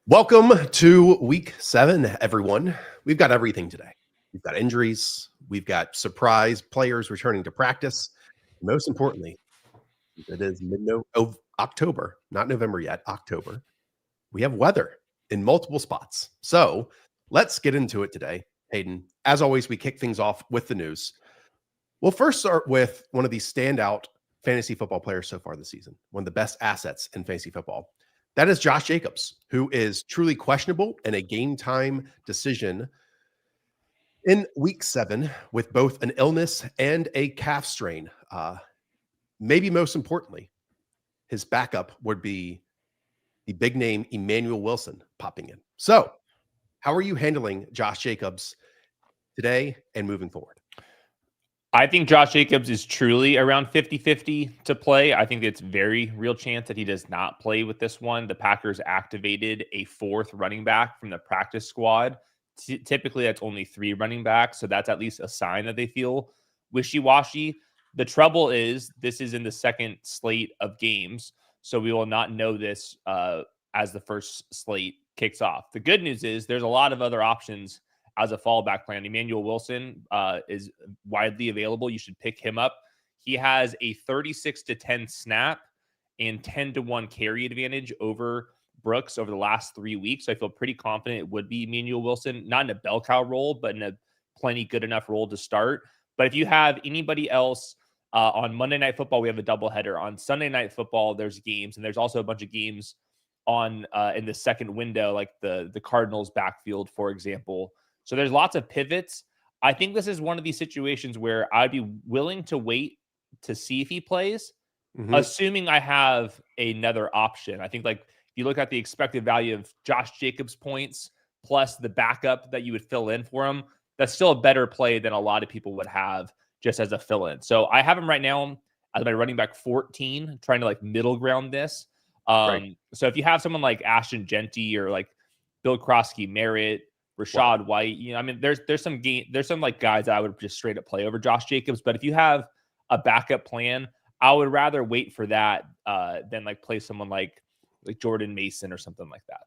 Welcome to week 7, everyone. We've got everything today. We've got injuries. We've got surprise players returning to practice. Most importantly, it is October, not November yet, October. We have weather in multiple spots. So let's get into it today. Hayden, as always, we kick things off with the news. We'll first start with one of the standout fantasy football players so far this season, one of the best assets in fantasy football. That is Josh Jacobs, who is truly questionable and a game time decision in week 7 with both an illness and a calf strain. Maybe most importantly, his backup would be the big name Emmanuel Wilson popping in. So, how are you handling Josh Jacobs today and moving forward? I think Josh Jacobs is truly around 50-50 to play. I think it's very real chance that he does not play with this one. The Packers activated a 4th running back from the practice squad. Typically, that's only 3 running backs, so that's at least a sign that they feel wishy-washy. The trouble is this is in the second slate of games, so we will not know this as the first slate kicks off. The good news is there's a lot of other options as a fallback plan. Emmanuel Wilson is widely available. You should pick him up. He has a 36-10 snap and 10-1 carry advantage over Brooks over the last 3 weeks. So I feel pretty confident it would be Emmanuel Wilson, not in a bell cow role, but in a plenty good enough role to start. But if you have anybody else on Monday Night Football, we have a doubleheader. On Sunday Night Football, there's games, and there's also a bunch of games on in the second window, like the Cardinals backfield, for example. So there's lots of pivots. I think this is one of these situations where I'd be willing to wait to see if he plays, assuming I have another option. I think, like, if you look at the expected value of Josh Jacobs points plus the backup that you would fill in for him, that's still a better play than a lot of people would have just as a fill-in. So I have him right now as my running back 14, trying to like middle ground this. Right. So if you have someone like Ashton Genty or like Bill Krosky Merritt, Rashad White, I mean, there's some like guys that I would just straight up play over Josh Jacobs. But if you have a backup plan, I would rather wait for that than like play someone like Jordan Mason or something like that.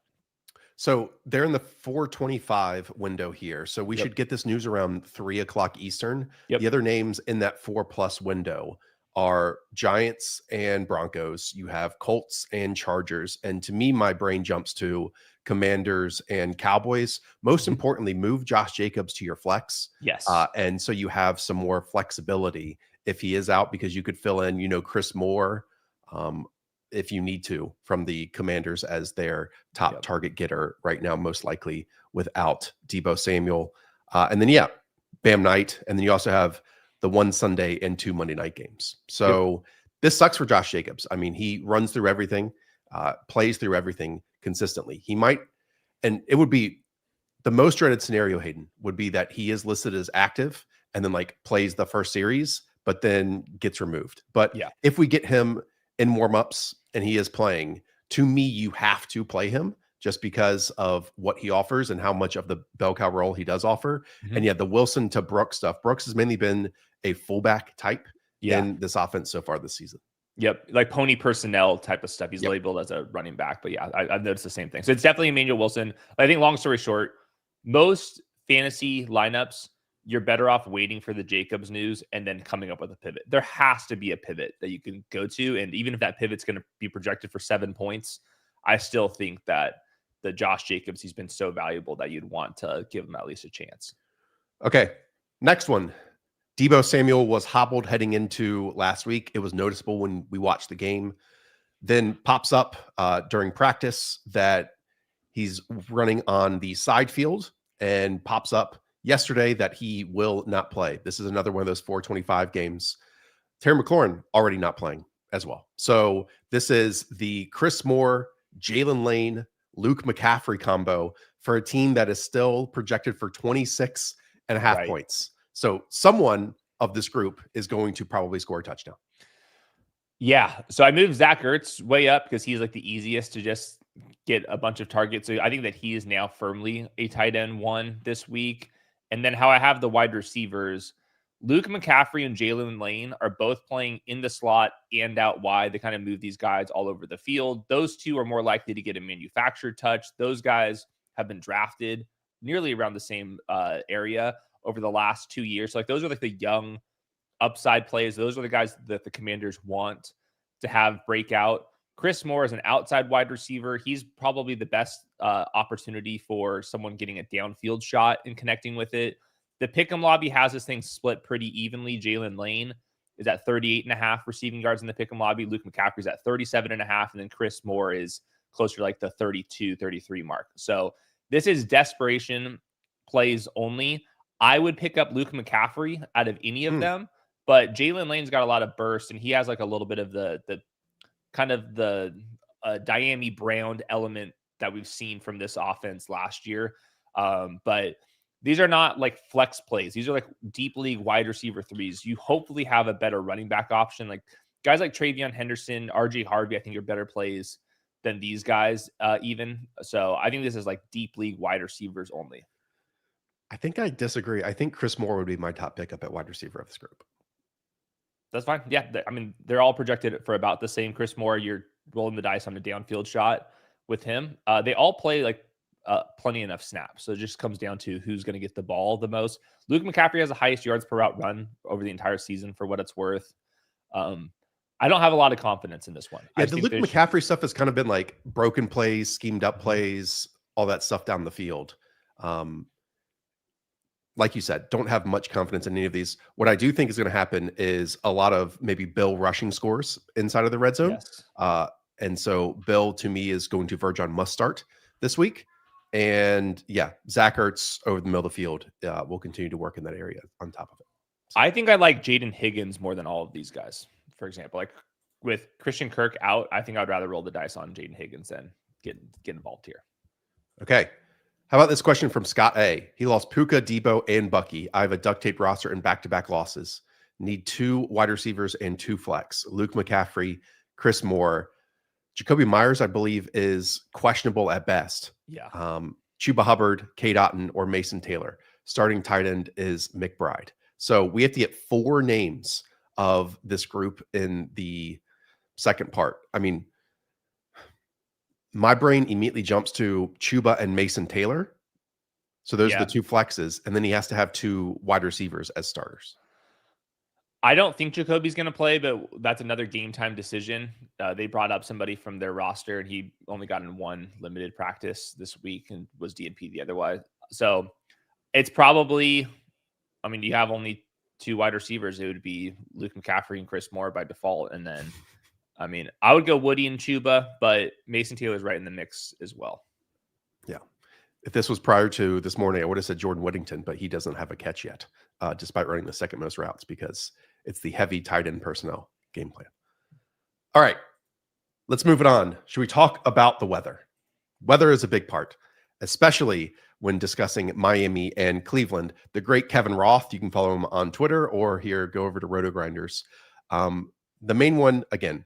So they're in the 4:25 window here. So we should get this news around 3:00 Eastern. The other names in that 4+ window are Giants and Broncos. You have Colts and Chargers. And to me, my brain jumps to Commanders and Cowboys. Most importantly, move Josh Jacobs to your flex. Yes. And so you have some more flexibility if he is out, because you could fill in, Chris Moore, if you need to, from the Commanders as their top target getter right now, most likely without Deebo Samuel. And then, Bam Knight. And then you also have the 1 Sunday and 2 Monday night games. So this sucks for Josh Jacobs. I mean, he runs through everything, plays through everything consistently. He might, and it would be the most dreaded scenario, Hayden, would be that he is listed as active and then like plays the first series, but then gets removed. But if we get him in warmups and he is playing, to me, you have to play him just because of what he offers and how much of the bell cow role he does offer. And the Wilson to Brooks stuff. Brooks has mainly been a fullback type in this offense so far this season. Like pony personnel type of stuff. He's labeled as a running back, but I've noticed the same thing. So it's definitely Emmanuel Wilson. I think, long story short, most fantasy lineups, you're better off waiting for the Jacobs news and then coming up with a pivot. There has to be a pivot that you can go to. And even if that pivot's going to be projected for 7 points, I still think that the Josh Jacobs, he's been so valuable that you'd want to give him at least a chance. Okay. Next one. Deebo Samuel was hobbled heading into last week. It was noticeable when we watched the game. Then pops up during practice that he's running on the side field, and pops up yesterday that he will not play. This is another one of those 4:25 games. Terry McLaurin already not playing as well. So this is the Chris Moore, Jalen Lane, Luke McCaffrey combo for a team that is still projected for 26.5 points. So someone of this group is going to probably score a touchdown. Yeah. So I moved Zach Ertz way up because he's like the easiest to just get a bunch of targets. So I think that he is now firmly a tight end 1 this week. And then how I have the wide receivers, Luke McCaffrey and Jalen Lane are both playing in the slot and out wide. They kind of move these guys all over the field. Those two are more likely to get a manufactured touch. Those guys have been drafted nearly around the same area over the last 2 years. So like those are like the young upside plays. Those are the guys that the Commanders want to have breakout. Chris Moore is an outside wide receiver. He's probably the best opportunity for someone getting a downfield shot and connecting with it. The Pick'em lobby has this thing split pretty evenly. Jalen Lane is at 38.5 receiving yards in the Pick'em lobby. Luke McCaffrey's at 37.5. And then Chris Moore is closer to like the 32, 33 mark. So this is desperation plays only. I would pick up Luke McCaffrey out of any of them, but Jalen Lane's got a lot of burst and he has like a little bit of the kind of the Diami Brown element that we've seen from this offense last year. But these are not like flex plays. These are like deep league wide receiver threes. You hopefully have a better running back option. Like guys like Travion Henderson, RJ Harvey, I think are better plays than these guys even. So I think this is like deep league wide receivers only. I think I disagree. I think Chris Moore would be my top pickup at wide receiver of this group. That's fine. Yeah. I mean, they're all projected for about the same. Chris Moore, you're rolling the dice on a downfield shot with him. They all play like plenty enough snaps. So it just comes down to who's going to get the ball the most. Luke McCaffrey has the highest yards per route run over the entire season for what it's worth. I don't have a lot of confidence in this one. Yeah, the Luke McCaffrey stuff has kind of been like broken plays, schemed up plays, all that stuff down the field. Like you said, don't have much confidence in any of these. What I do think is going to happen is a lot of maybe Bill rushing scores inside of the red zone. Yes. And so Bill, to me, is going to verge on must start this week. And yeah, Zach Ertz over the middle of the field will continue to work in that area on top of it. So. I think I like Jaden Higgins more than all of these guys. For example, like with Christian Kirk out, I think I'd rather roll the dice on Jaden Higgins than get involved here. Okay. How about this question from Scott A? He lost Puka, Deebo, and Bucky. I have a duct tape roster and back-to-back losses. Need 2 wide receivers and 2 flex. Luke McCaffrey, Chris Moore. Jacoby Myers, I believe, is questionable at best. Yeah. Chuba Hubbard, Cade Otton, or Mason Taylor. Starting tight end is McBride. So we have to get 4 names of this group in the second part. I mean, my brain immediately jumps to Chuba and Mason Taylor. So those are the 2 flexes. And then he has to have 2 wide receivers as starters. I don't think Jacoby's going to play, but that's another game time decision. They brought up somebody from their roster and he only got in 1 limited practice this week and was DNP the otherwise. So it's probably, I mean, you have only 2 wide receivers. It would be Luke McCaffrey and Chris Moore by default. And then, I mean, I would go Woody and Chuba, but Mason Taylor's right in the mix as well. Yeah. If this was prior to this morning, I would have said Jordan Whittington, but he doesn't have a catch yet, despite running the second most routes because it's the heavy tight end personnel game plan. All right, let's move it on. Should we talk about the weather? Weather is a big part, especially when discussing Miami and Cleveland. The great Kevin Roth, you can follow him on Twitter or here, go over to Roto Grinders. The main one, again,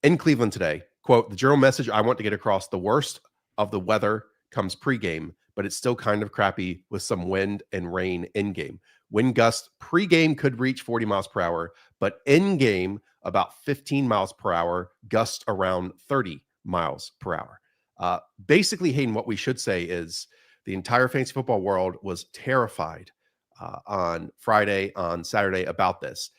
in Cleveland today, quote, the general message I want to get across, the worst of the weather comes pregame, but it's still kind of crappy with some wind and rain in-game. Wind gust pregame could reach 40 miles per hour, but in-game about 15 miles per hour, gust around 30 miles per hour. Basically, Hayden, what we should say is the entire fantasy football world was terrified on Friday, on Saturday about this.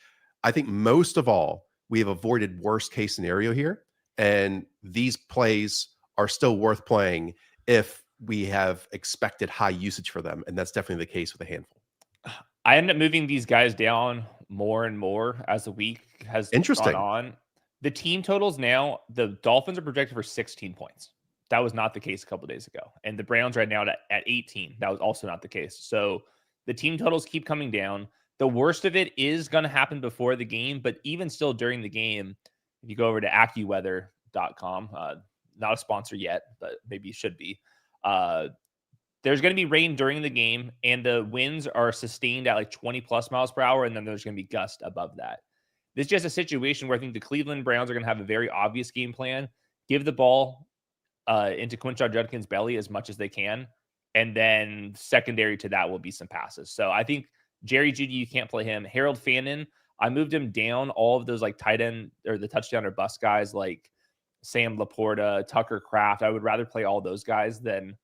I think most of all, we have avoided worst case scenario here, and these plays are still worth playing if we have expected high usage for them, and that's definitely the case with a handful. I end up moving these guys down more and more as the week has gone on. The team totals now, the Dolphins are projected for 16 points. That was not the case a couple of days ago. And the Browns right now at 18. That was also not the case. So the team totals keep coming down. The worst of it is going to happen before the game, but even still during the game, if you go over to AccuWeather.com, not a sponsor yet, but maybe you should be. There's going to be rain during the game, and the winds are sustained at like 20 plus miles per hour, and then there's going to be gust above that. This is just a situation where I think the Cleveland Browns are going to have a very obvious game plan. Give the ball into Quinshon Judkins' belly as much as they can, and then secondary to that will be some passes. So I think Jerry Jeudy, you can't play him. Harold Fannin, I moved him down. All of those like tight end or the touchdown or bust guys like Sam Laporta, Tucker Kraft. I would rather play all those guys than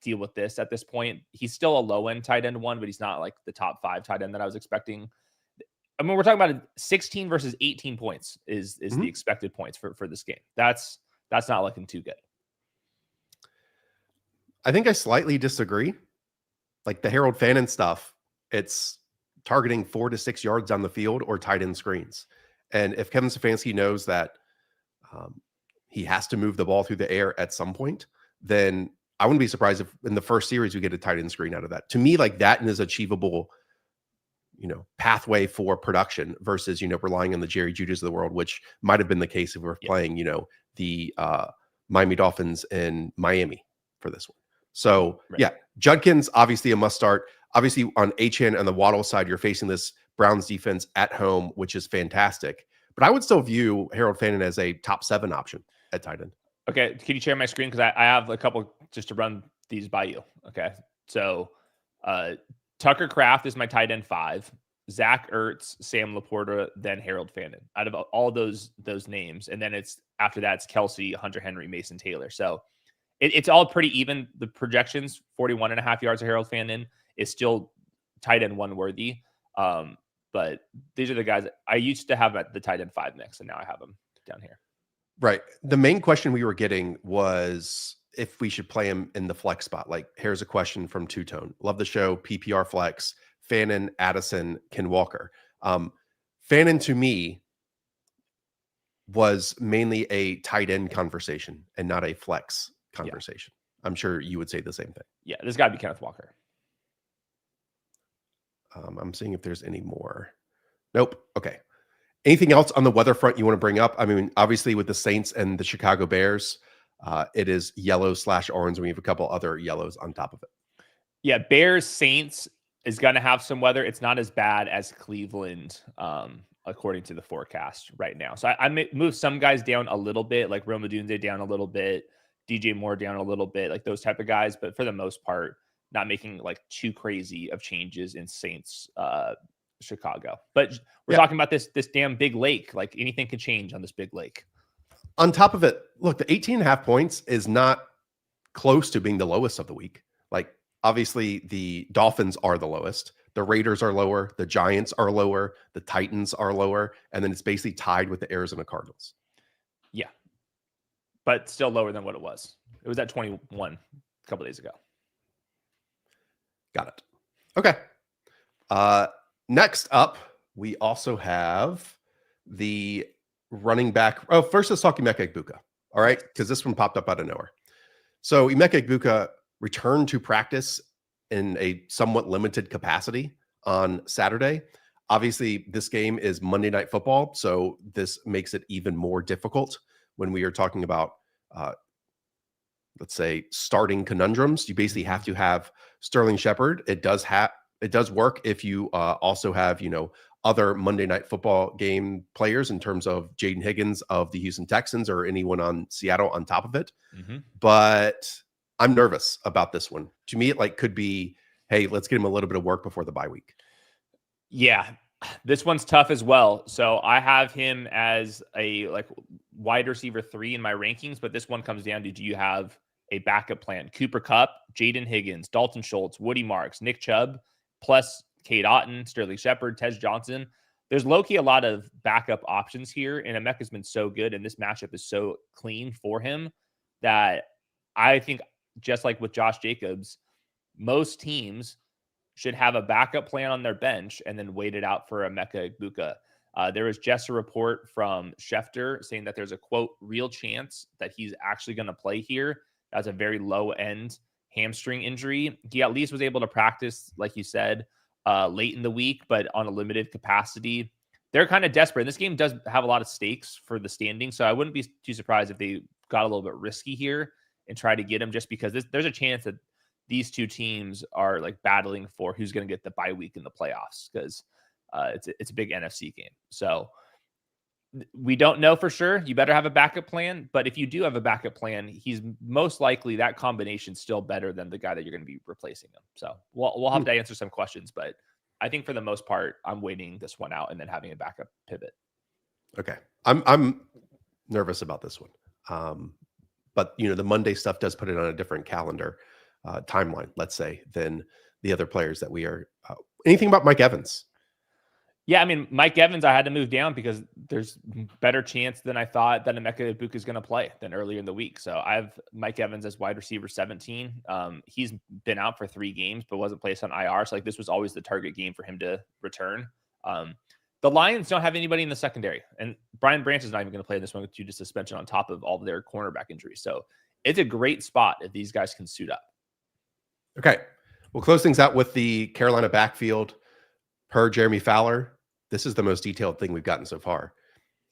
deal with this at this point. He's still a low end tight end one, but he's not like the top 5 tight end that I was expecting. I mean, we're talking about 16 versus 18 points is the expected points for this game. That's not looking too good. I think I slightly disagree. Like the Harold Fannin stuff, it's targeting 4 to 6 yards down the field or tight end screens. And if Kevin Stefanski knows that he has to move the ball through the air at some point, then I wouldn't be surprised if in the first series we get a tight end screen out of that. To me, like that is achievable, pathway for production versus, relying on the Jerry Judys of the world, which might have been the case if we were playing, the Miami Dolphins in Miami for this one. So Judkins, obviously a must start. Obviously on HN and the Waddle side, you're facing this Browns defense at home, which is fantastic. But I would still view Harold Fannin as a top 7 option at tight end. Okay. Can you share my screen? Because I have a couple just to run these by you. Okay. So Tucker Kraft is my tight end 5. Zach Ertz, Sam Laporta, then Harold Fannin. Out of all those names. And then it's after that, it's Kelsey, Hunter Henry, Mason Taylor. So it's all pretty even. The projections, 41.5 yards of Harold Fannin is still tight end 1 worthy. But these are the guys I used to have at the tight end 5 mix, and now I have them down here. Right. The main question we were getting was if we should play him in the flex spot. Like, here's a question from Two Tone. Love the show. PPR flex. Fannin, Addison, Ken Walker. Fannin to me was mainly a tight end conversation and not a flex conversation. Yeah. I'm sure you would say the same thing. Yeah, this got to be Kenneth Walker. I'm seeing if there's any more. Nope. Okay. Anything else on the weather front you want to bring up? I mean, obviously with the Saints and the Chicago Bears, it is yellow/orange. We have a couple other yellows on top of it. Yeah, Bears Saints is going to have some weather. It's not as bad as Cleveland, according to the forecast right now. So I may move some guys down a little bit, like Rome Odunze down a little bit, DJ Moore down a little bit, like those type of guys. But for the most part, not making like too crazy of changes in Saints Chicago. But we're talking about this damn big lake. Like anything could change on this big lake. On top of it, look, the 18.5 points is not close to being the lowest of the week. Like obviously the Dolphins are the lowest. The Raiders are lower. The Giants are lower. The Titans are lower. And then it's basically tied with the Arizona Cardinals. Yeah. But still lower than what it was. It was at 21 a couple days ago. Got it. Okay. Next up, we also have the running back. Oh, first let's talk Emeka Egbuka. All right. Because this one popped up out of nowhere. So Emeka Egbuka returned to practice in a somewhat limited capacity on Saturday. Obviously, this game is Monday Night Football. So this makes it even more difficult when we are talking about, let's say, starting conundrums. You basically have to have Sterling Shepard. It does work if you also have, other Monday Night Football game players in terms of Jaden Higgins of the Houston Texans or anyone on Seattle on top of it. Mm-hmm. But I'm nervous about this one. To me, it could be, hey, let's get him a little bit of work before the bye week. Yeah, this one's tough as well. So I have him as a wide receiver 3 in my rankings, but this one comes down to, do you have a backup plan? Cooper Kupp, Jaden Higgins, Dalton Schultz, Woody Marks, Nick Chubb, plus Cade Otton, Sterling Shepard, Tej Johnson. There's low-key a lot of backup options here, and Emeka's been so good, and this matchup is so clean for him that I think, just like with Josh Jacobs, most teams should have a backup plan on their bench and then wait it out for Emeka Egbuka. There was just a report from Schefter saying that there's a, quote, real chance that he's actually going to play here. That's a very low-end hamstring injury. He at least was able to practice, like you said, late in the week, but on a limited capacity. They're kind of desperate. This game does have a lot of stakes for the standing, so I wouldn't be too surprised if they got a little bit risky here and try to get him, just because there's a chance that these two teams are battling for who's going to get the bye week in the playoffs, because it's a big NFC game. So we don't know for sure. You better have a backup plan, but if you do have a backup plan, he's most likely that combination still better than the guy that you're going to be replacing him. So we'll have to answer some questions, but I think for the most part, I'm waiting this one out and then having a backup pivot. Okay. I'm nervous about this one. But the Monday stuff does put it on a different calendar timeline, let's say, than the other players that we are. Anything about Mike Evans? Yeah, I mean, Mike Evans, I had to move down because there's better chance than I thought that Emeka Egbuka is going to play than earlier in the week. So I have Mike Evans as wide receiver 17. He's been out for 3 games, but wasn't placed on IR. So this was always the target game for him to return. The Lions don't have anybody in the secondary, and Brian Branch is not even going to play this one due to suspension on top of all of their cornerback injuries. So it's a great spot if these guys can suit up. Okay. We'll close things out with the Carolina backfield per Jeremy Fowler. This is the most detailed thing we've gotten so far.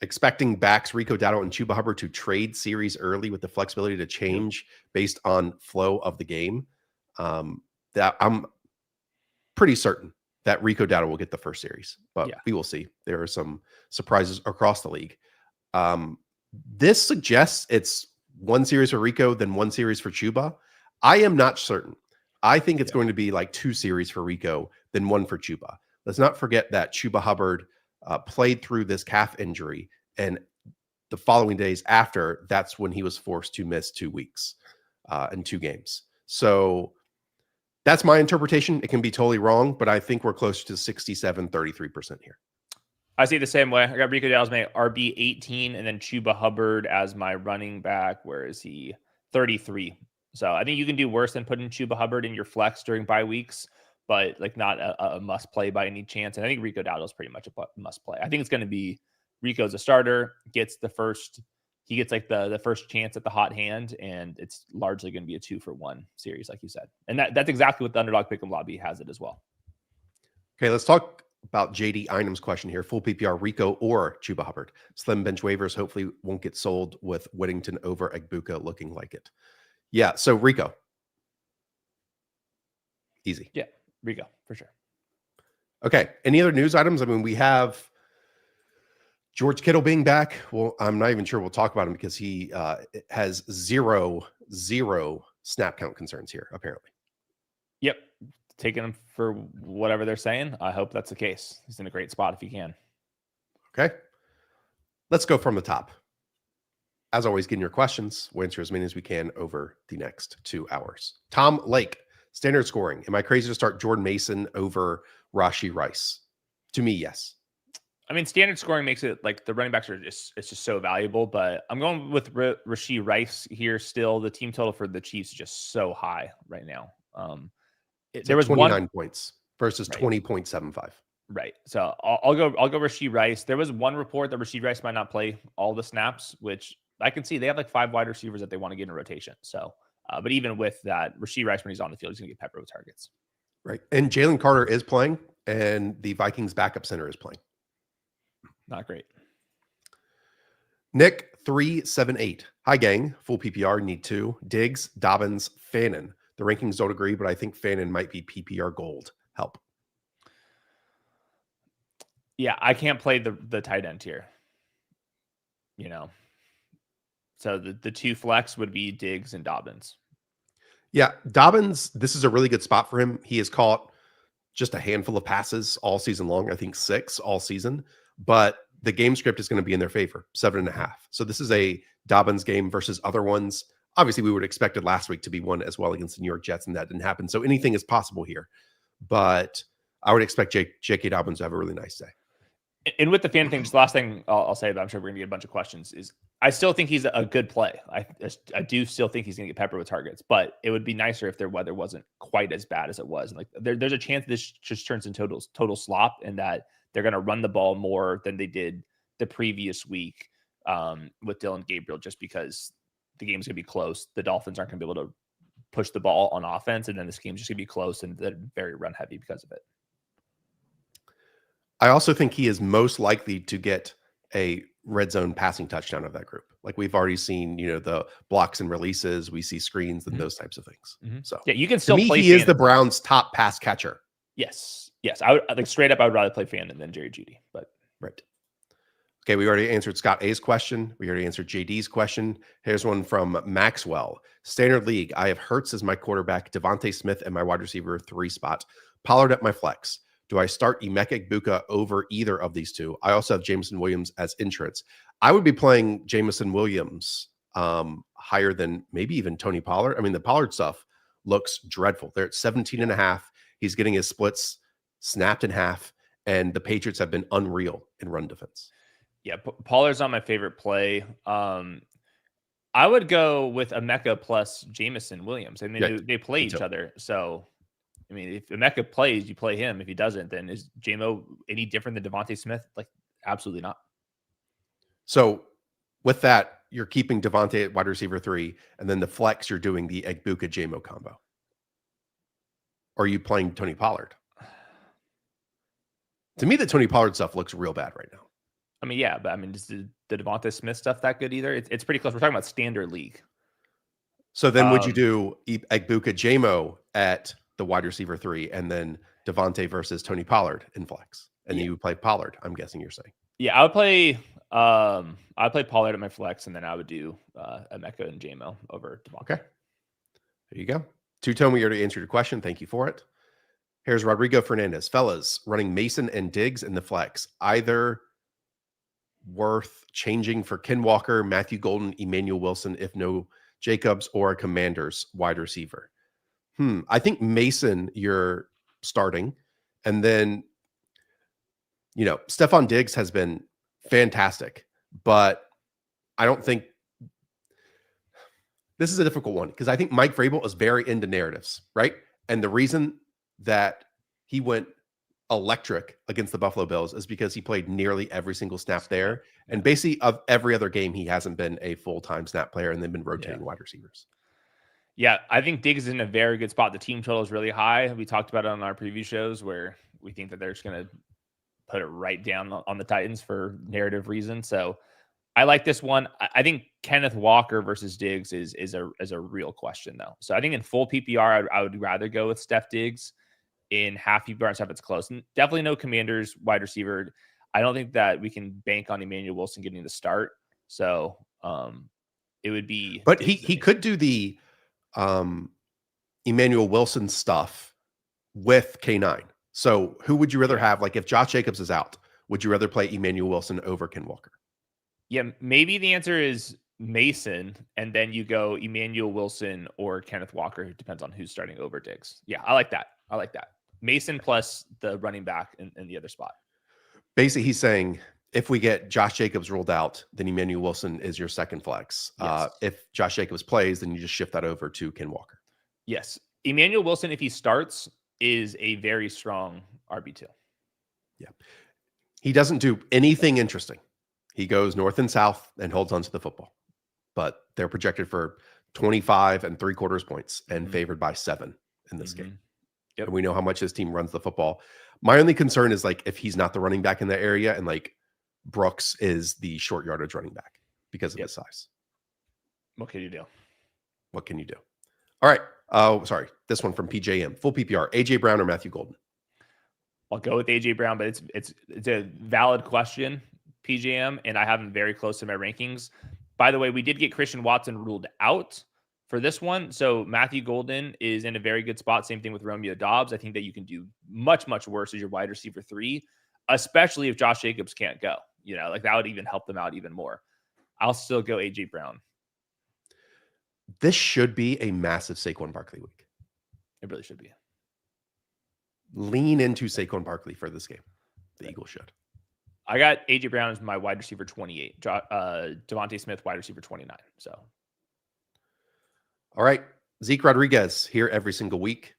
Expecting backs Rico Dowdle and Chuba Hubbard to trade series early with the flexibility to change based on flow of the game. That I'm pretty certain that Rico Dowdle will get the first series, but we will see. There are some surprises across the league. This suggests it's 1 series for Rico, then 1 series for Chuba. I am not certain. I think it's going to be like 2 series for Rico, then 1 for Chuba. Let's not forget that Chuba Hubbard played through this calf injury, and the following days after, that's when he was forced to miss 2 weeks and 2 games. So that's my interpretation. It can be totally wrong, but I think we're closer to 33% here. I see it the same way. I got Rico Dowdle as my RB 18, and then Chuba Hubbard as my running back. Where is he? 33. So I think you can do worse than putting Chuba Hubbard in your flex during bye weeks, but not a must play by any chance. And I think Rico Dowdle is pretty much a must play. I think it's going to be Rico's a starter, gets the first chance at the hot hand, and it's largely going to be a 2-for-1 series, like you said. And that's exactly what the underdog pick'em lobby has it as well. Okay, let's talk about JD Einam's question here. Full PPR, Rico or Chuba Hubbard. Slim bench waivers hopefully won't get sold with Whittington over Egbuka looking like it. Yeah, so Rico. Easy. Yeah, Rico, for sure. Okay, any other news items? I mean, we have George Kittle being back. Well, I'm not even sure we'll talk about him because he has zero snap count concerns here, apparently. Yep. Taking him for whatever they're saying. I hope that's the case. He's in a great spot if he can. Okay. Let's go from the top. As always, getting your questions. We'll answer as many as we can over the next 2 hours. Tom Lake, standard scoring. Am I crazy to start Jordan Mason over Rashee Rice? To me, yes. I mean, standard scoring makes it like the running backs are it's just so valuable, but I'm going with Rashee Rice here still. The team total for the Chiefs is just so high right now. There was 29 points versus 20.75. Right. So I'll go Rashee Rice. There was one report that Rashee Rice might not play all the snaps, which I can see. They have like 5 wide receivers that they want to get in rotation. So, but even with that, Rashee Rice, when he's on the field, he's going to get peppered with targets. Right. And Jalen Carter is playing, and the Vikings backup center is playing. Not great. Nick 378. Hi, gang. Full PPR. Need 2. Diggs, Dobbins, Fannin. The rankings don't agree, but I think Fannin might be PPR gold. Help. Yeah, I can't play the tight end here. So the 2 flex would be Diggs and Dobbins. Yeah, Dobbins, this is a really good spot for him. He has caught just a handful of passes all season long. I think 6 all season, but the game script is going to be in their favor, 7.5. So this is a Dobbins game versus other ones. Obviously, we would have expected last week to be one as well against the New York Jets, and that didn't happen. So anything is possible here. But I would expect J.K. Dobbins to have a really nice day. And with the fan thing, just the last thing I'll say, but I'm sure we're going to get a bunch of questions, is I still think he's a good play. I do still think he's going to get peppered with targets, but it would be nicer if their weather wasn't quite as bad as it was. And there's a chance this just turns into total slop, and that they're going to run the ball more than they did the previous week with Dylan Gabriel, just because the game's going to be close. The Dolphins aren't going to be able to push the ball on offense, and then this game's just going to be close and they're very run heavy because of it. I also think he is most likely to get a red zone passing touchdown of that group. Like we've already seen, the blocks and releases, we see screens and those types of things. Mm-hmm. So yeah, you can still play. He is the Browns' top pass catcher. Yes. I would straight up. I would rather play Fannin than Jerry Jeudy, but right. Okay, we already answered Scott A's question. We already answered JD's question. Here's one from Maxwell. Standard league. I have Hurts as my quarterback, Devontae Smith and my wide receiver 3 spot, Pollard at my flex. Do I start Emeka Egbuka over either of these two? I also have Jameson Williams as insurance. I would be playing Jameson Williams higher than maybe even Tony Pollard. I mean, the Pollard stuff looks dreadful. They're at 17 and a half. He's getting his splits snapped in half, and the Patriots have been unreal in run defense. Yeah, Pollard's not my favorite play. I would go with Emeka plus Jameson Williams. I mean, they play each other. So, I mean, if Emeka plays, you play him. If he doesn't, then is JMO any different than Devontae Smith? Like, absolutely not. So, with that, you're keeping Devontae at wide receiver 3, and then the flex, you're doing the Egbuka JMO combo. Or are you playing Tony Pollard? To me, the Tony Pollard stuff looks real bad right now. I mean, yeah, but I mean, is the Devontae Smith stuff that good either? It's pretty close. We're talking about standard league. So then would you do Egbuka JMO at the wide receiver 3 and then Devontae versus Tony Pollard in flex? And then you would play Pollard, I'm guessing you're saying. Yeah, I would play Pollard at my flex, and then I would do Emeka and JMO over Devontae. Okay. There you go. Two-Tone, we already answered your question. Thank you for it. Here's Rodrigo Fernandez. Fellas, running Mason and Diggs in the flex. Either worth changing for Ken Walker, Matthew Golden, Emmanuel Wilson, if no Jacobs, or a Commanders wide receiver. I think Mason you're starting. And then, Stephon Diggs has been fantastic, but I don't think this is a difficult one because I think Mike Vrabel is very into narratives, right? And the reason that he went electric against the Buffalo Bills is because he played nearly every single snap there. And basically of every other game, he hasn't been a full-time snap player, and they've been rotating wide receivers. Yeah, I think Diggs is in a very good spot. The team total is really high. We talked about it on our preview shows where we think that they're just going to put it right down on the Titans for narrative reasons. So I like this one. I think Kenneth Walker versus Diggs is a real question, though. So I think in full PPR, I would rather go with Steph Diggs. In half PPR and stuff, it's close. And definitely no Commanders wide receiver. I don't think that we can bank on Emmanuel Wilson getting the start. So it would be. But he could do the Emmanuel Wilson stuff with K9. So who would you rather have? Like if Josh Jacobs is out, would you rather play Emmanuel Wilson over Ken Walker? Yeah, maybe the answer is Mason, and then you go Emmanuel Wilson or Kenneth Walker. It depends on who's starting over Diggs. Yeah, I like that. Mason plus the running back in the other spot. Basically, he's saying if we get Josh Jacobs ruled out, then Emmanuel Wilson is your second flex. Yes. If Josh Jacobs plays, then you just shift that over to Ken Walker. Yes. Emmanuel Wilson, if he starts, is a very strong RB2. Yeah. He doesn't do anything interesting. He goes north and south and holds onto the football. But they're projected for 25 and 3/4 points and favored by 7 in this game. Yep. And we know how much his team runs the football. My only concern is like if he's not the running back in that area and like Brooks is the short yardage running back because of his size. What can you do? All right. Oh, sorry. This one from PJM. Full PPR. AJ Brown or Matthew Golden? I'll go with AJ Brown, but it's a valid question, PJM, and I have him very close to my rankings. By the way, we did get Christian Watson ruled out for this one. So Matthew Golden is in a very good spot. Same thing with Romeo Doubs. I think that you can do much, much worse as your wide receiver 3, especially if Josh Jacobs can't go. Like that would even help them out even more. I'll still go AJ Brown. This should be a massive Saquon Barkley week. It really should be. Lean into Saquon Barkley for this game. The Eagles should. I got AJ Brown as my wide receiver 28. Devontae Smith, wide receiver 29. So. All right. Zeke Rodriguez here every single week.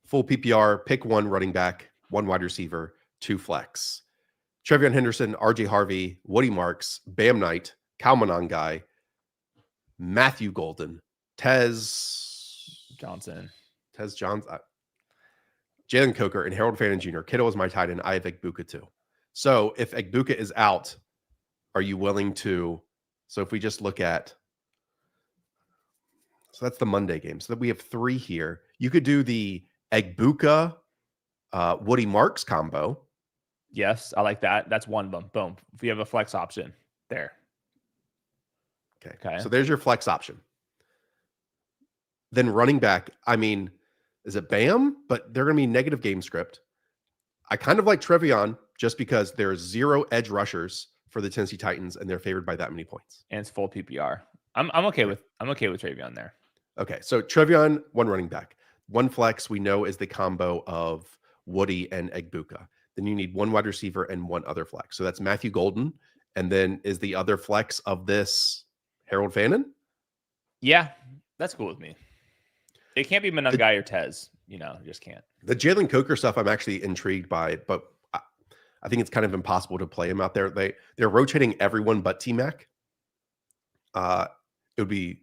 Full PPR, pick 1 running back, 1 wide receiver, 2 flex. Trevion Henderson, RJ Harvey, Woody Marks, Bam Knight, Kyle Monangai, Matthew Golden, Tez Johnson, Jalen Coker, and Harold Fannin Jr. Kittle is my tight end. I have Egbuka too. So if Egbuka is out, are you willing to? So if we just look at, so that's the Monday game. So that we have 3 here. You could do the Egbuka, Woody Marks combo. Yes, I like that. That's one of them. Boom. If you have a flex option there. Okay. So there's your flex option. Then running back, I mean, is it Bam? But they're going to be negative game script. I kind of like Trevion just because there's 0 edge rushers for the Tennessee Titans, and they're favored by that many points. And it's full PPR. I'm okay with Trevion there. Okay, so Trevion, 1 running back. 1 flex we know is the combo of Woody and Egbuka. Then you need 1 wide receiver and 1 other flex. So that's Matthew Golden. And then is the other flex of this Harold Fannin? Yeah, that's cool with me. It can't be Monangai or Tez. Just can't. The Jalen Coker stuff I'm actually intrigued by, but I think it's kind of impossible to play him out there. They're rotating everyone but T-Mac. It would be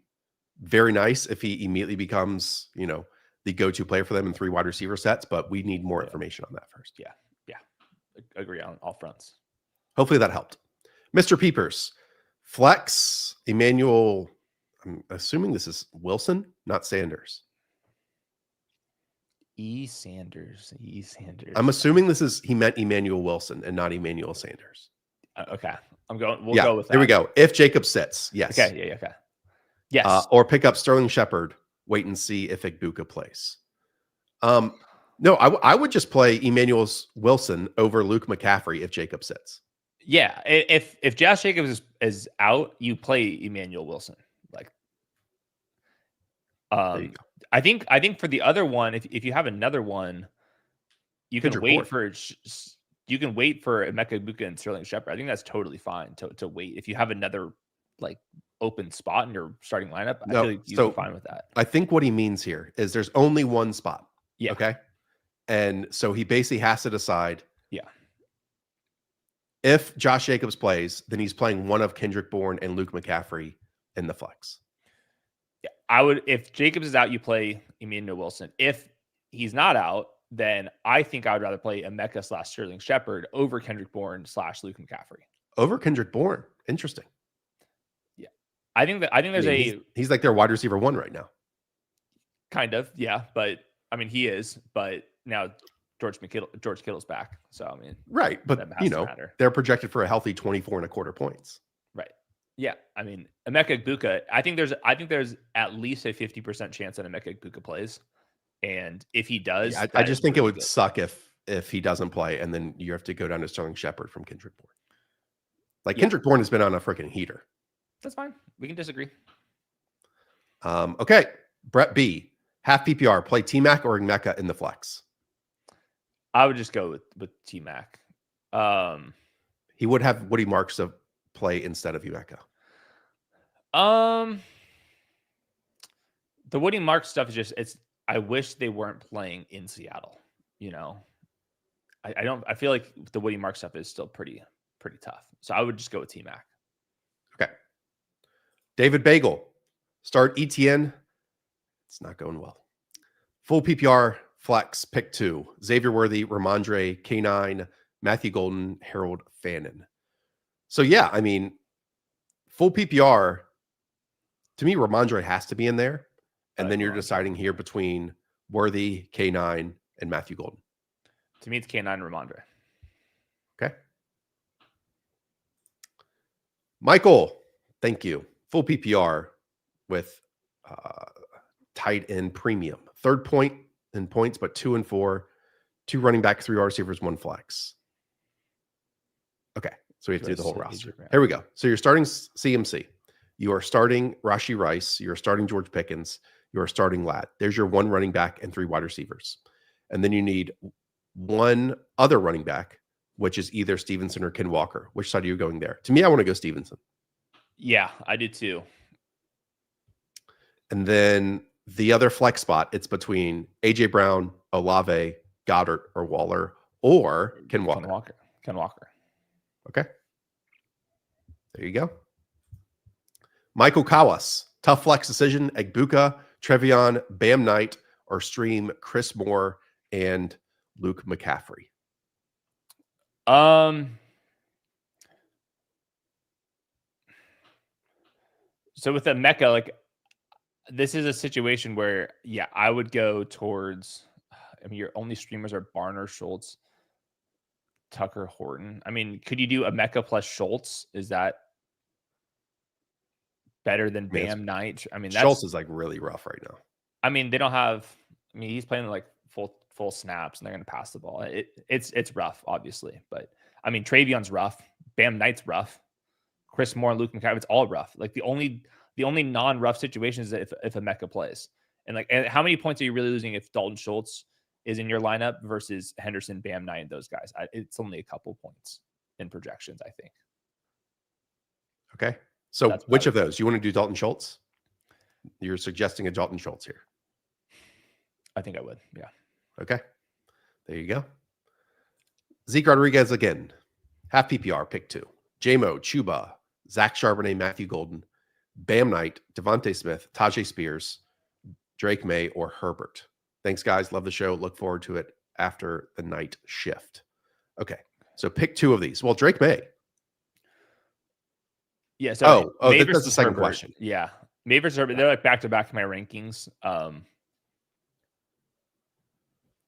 very nice if he immediately becomes, the go-to player for them in 3 wide receiver sets, but we need more information on that first. Yeah. Agree on all fronts. Hopefully that helped. Mr. Peepers, flex, Emmanuel, I'm assuming this is Wilson, not Sanders. Sanders. I'm assuming he meant Emmanuel Wilson and not Emmanuel Sanders. Okay. We'll go with that. Here we go. If Jacob sits, yes. Okay. Yeah. Okay. Yes. Or pick up Sterling Shepard. Wait and see if Egbuka plays. No, I would just play Emmanuel Wilson over Luke McCaffrey if Jacob sits. Yeah. If Josh Jacobs is out, you play Emmanuel Wilson. There you go. I think for the other one, if you have another one, you can wait for Emeka Egbuka and Sterling Shepard. I think that's totally fine to wait. If you have another open spot in your starting lineup, I feel like you'd be fine with that. I think what he means here is there's only 1 spot. Yeah. Okay. And so he basically has to decide. Yeah. If Josh Jacobs plays, then he's playing one of Kendrick Bourne and Luke McCaffrey in the flex. Yeah. I would, if Jacobs is out, you play Emmanuel Wilson. If he's not out, then I think I would rather play Emeka / Sterling Shepard over Kendrick Bourne / Luke McCaffrey. Over Kendrick Bourne. Interesting. Yeah. I think there's he's like their wide receiver 1 right now. Kind of. Yeah. But he is, but now George Kittle's back. So, right. But they're projected for a healthy 24.25 points. Right. Yeah. Emeka Egbuka, I think there's at least a 50% chance that Emeka Egbuka plays. And if he does, I just think it would suck if he doesn't play and then you have to go down to Sterling Shepard from Kendrick Bourne. Kendrick Bourne has been on a freaking heater. That's fine. We can disagree. Okay. Brett B. Half PPR. Play T-Mac or Emeka in the flex. I would just go with T-Mac. He would have Woody Marks to play instead of Emeka. The Woody Marks stuff is I wish they weren't playing in Seattle. I feel like the Woody Marks stuff is still pretty tough. So I would just go with T-Mac. Okay. David Bagel. Start ETN. It's not going well. Full PPR flex, pick 2. Xavier Worthy, Ramondre, K9, Matthew Golden, Harold Fannin. So yeah, full PPR, to me, Ramondre has to be in there. And then you're deciding here between Worthy, K9, and Matthew Golden. To me, it's K9 and Ramondre. Okay. Michael, thank you. Full PPR with tight end premium. 3rd point in points, but 2 and 4. 2 running back, 3 wide receivers, 1 flex. Okay. So we have to do the whole roster. Here we go. So you're starting CMC. You are starting Rashee Rice. You're starting George Pickens. You are starting Ladd. There's your 1 running back and 3 wide receivers. And then you need 1 other running back, which is either Stevenson or Ken Walker. Which side are you going there? To me, I want to go Stevenson. Yeah, I do too. And then the other flex spot, it's between AJ Brown, Olave, Goddard, or Waller, or Ken Walker. Ken Walker. Okay. There you go. Michael Kawas. Tough flex decision. Egbuka, Trevion, Bam Knight, or stream Chris Moore and Luke McCaffrey. So with Emeka, this is a situation where, I would go towards, your only streamers are Barner, Schultz, Tucker, Horton. Could you do Emeka plus Schultz? Is that better than Bam Knight? Schultz is really rough right now. They don't have, he's playing full full snaps and they're going to pass the ball. It's rough, obviously, but I mean, Travion's rough. Bam Knight's rough. Chris Moore and Luke McCaffrey, it's all rough. Like the only non-rough situation is if Emeka plays. And how many points are you really losing if Dalton Schultz is in your lineup versus Henderson, Bam Knight, and those guys? It's only a couple points in projections, I think. Okay. So which of those? You want to do Dalton Schultz? You're suggesting a Dalton Schultz here. I think I would. Yeah. Okay. There you go. Zeke Rodriguez again. Half PPR, pick 2. J-Mo, Chuba, Zach Charbonnet, Matthew Golden, Bam Knight, Devontae Smith, Tajay Spears, Drake May, or Herbert. Thanks, guys. Love the show. Look forward to it after the night shift. Okay. So pick 2 of these. Well, Drake May. Yeah. So that's the second question. Yeah. May versus Herbert. They're like back-to-back in my rankings. I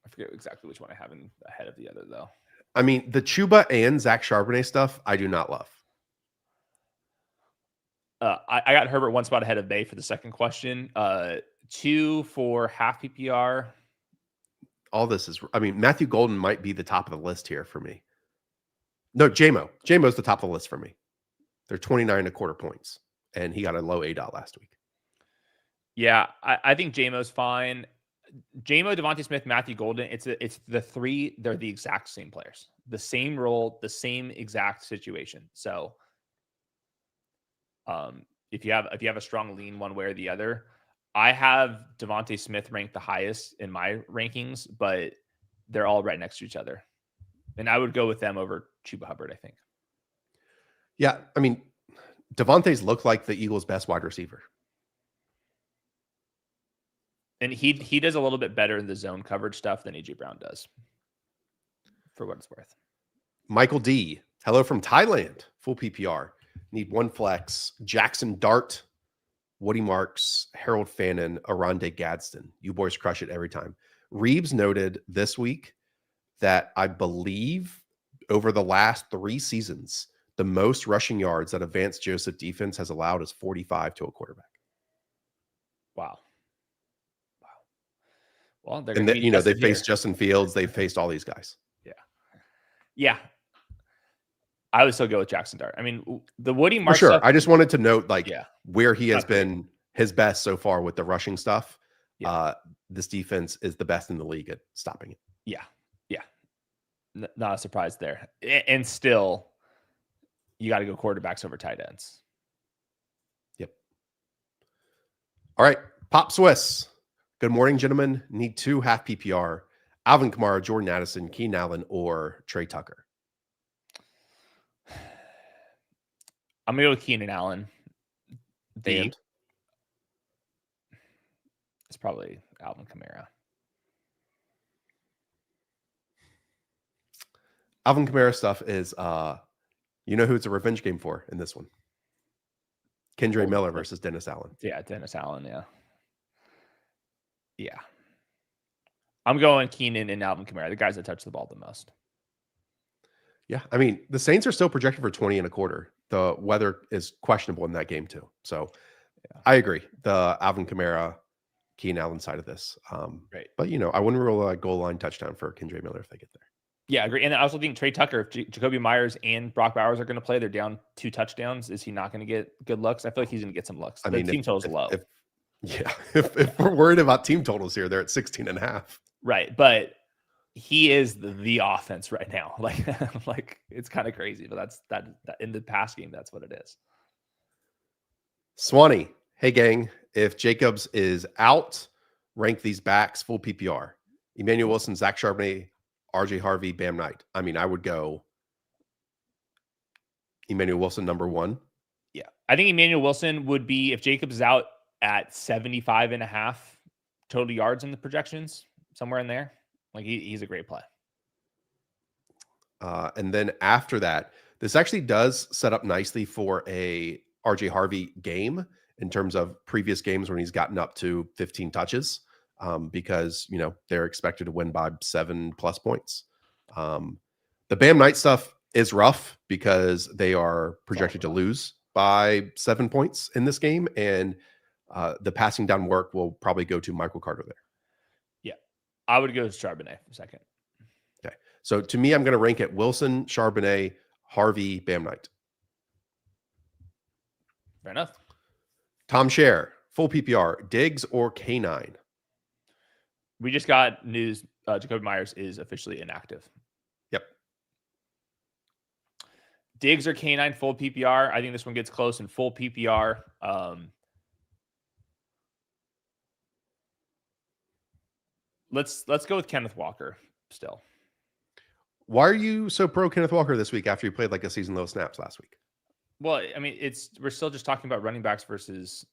forget exactly which one I have ahead of the other, though. I mean, the Chuba and Zach Charbonnet stuff, I do not love. I got Herbert one spot ahead of May for the second question. 2 for half PPR. All this is, I mean, Matthew Golden might be the top of the list here for me. No, J-Mo. J-Mo's the top of the list for me. They're 29.25 points, and he got a low ADOT last week. Yeah, I think J-Mo's fine. J-Mo, Devontae Smith, Matthew Golden. It's the 3. They're the exact same players, the same role, the same exact situation. So, if you have a strong lean one way or the other, I have Devontae Smith ranked the highest in my rankings, but they're all right next to each other, and I would go with them over Chuba Hubbard, I think. Yeah, I mean, Devontae's looked like the Eagles' best wide receiver. And he does a little bit better in the zone coverage stuff than A.J. Brown does, for what it's worth. Michael D. Hello from Thailand. Full PPR. Need 1 flex. Jackson Dart, Woody Marks, Harold Fannin, Aronde Gadsden. You boys crush it every time. Reeves noted this week that I believe over the last 3 seasons, the most rushing yards that Advanced Joseph defense has allowed is 45 to a quarterback. Wow. Well, they're they faced Justin Fields. They faced all these guys. Yeah. I would still go with Jackson Dart. I mean, the Woody Marks. For sure. Stuff, I just wanted to note where he has been great. His best so far with the rushing stuff. Yeah. This defense is the best in the league at stopping it. Yeah. Not a surprise there. And still, you got to go quarterbacks over tight ends. Yep. All right. Pop Swiss. Good morning, gentlemen. Need 2 half PPR. Alvin Kamara, Jordan Addison, Keenan Allen, or Trey Tucker. I'm going to go with Keenan Allen. It's probably Alvin Kamara. Alvin Kamara stuff is, you know who it's a revenge game for in this one? Kendre Miller versus Dennis Allen. Yeah, Dennis Allen, Yeah. I'm going Keenan and Alvin Kamara, the guys that touch the ball the most. Yeah, I mean, the Saints are still projected for 20.25. The weather is questionable in that game too. So I agree. The Alvin Kamara, Keenan Allen side of this. Right. But, I wouldn't rule a goal line touchdown for Kendre Miller if they get there. Yeah, I agree. And I also think Trey Tucker, if Jacoby Myers and Brock Bowers are going to play, they're down 2 touchdowns. Is he not going to get good looks? I feel like he's going to get some looks. The team total's low. If we're worried about team totals here, they're at 16.5. Right. But he is the offense right now. Like it's kind of crazy, but that's in the pass game, that's what it is. Swanee. Hey gang, if Jacobs is out, rank these backs full PPR. Emmanuel Wilson, Zach Charbonnet, RJ Harvey, Bam Knight. I mean, I would go Emmanuel Wilson number 1. Yeah. I think Emmanuel Wilson would be, if Jacobs is out, at 75.5 total yards in the projections, somewhere in there. Like he's a great play. And then after that, this actually does set up nicely for a RJ Harvey game in terms of previous games when he's gotten up to 15 touches, because, they're expected to win by 7+ points. The Bam Knight stuff is rough because they are projected to lose by 7 points in this game. And the passing down work will probably go to Michael Carter there. Yeah. I would go with Charbonnet for second. Okay. So to me, I'm going to rank it Wilson, Charbonnet, Harvey, Bam Knight. Fair enough. Tom Scher, full PPR, Diggs or K9? We just got news. Jacoby Myers is officially inactive. Yep. Diggs or K9 full PPR. I think this one gets close in full PPR. Let's go with Kenneth Walker still. Why are you so pro Kenneth Walker this week after you played like a season low snaps last week? Well, I mean, we're still just talking about running backs versus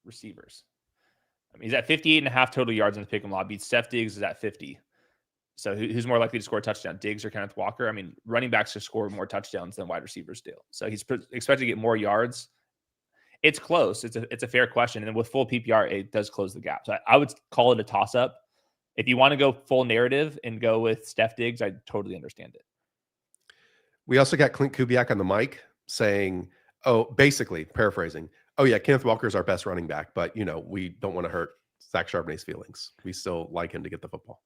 receivers. I mean, he's at 58.5 total yards in the pick and law. Beats Steph Diggs is at 50. So who's more likely to score a touchdown, Diggs or Kenneth Walker? I mean, running backs just score more touchdowns than wide receivers do. So he's expected to get more yards. It's close. It's a fair question. And with full PPR, it does close the gap. So I would call it a toss-up. If you want to go full narrative and go with Steph Diggs, I totally understand it. We also got Clint Kubiak on the mic saying, basically paraphrasing, yeah, Kenneth Walker is our best running back, but we don't want to hurt Zach Charbonnet's feelings. We still like him to get the football.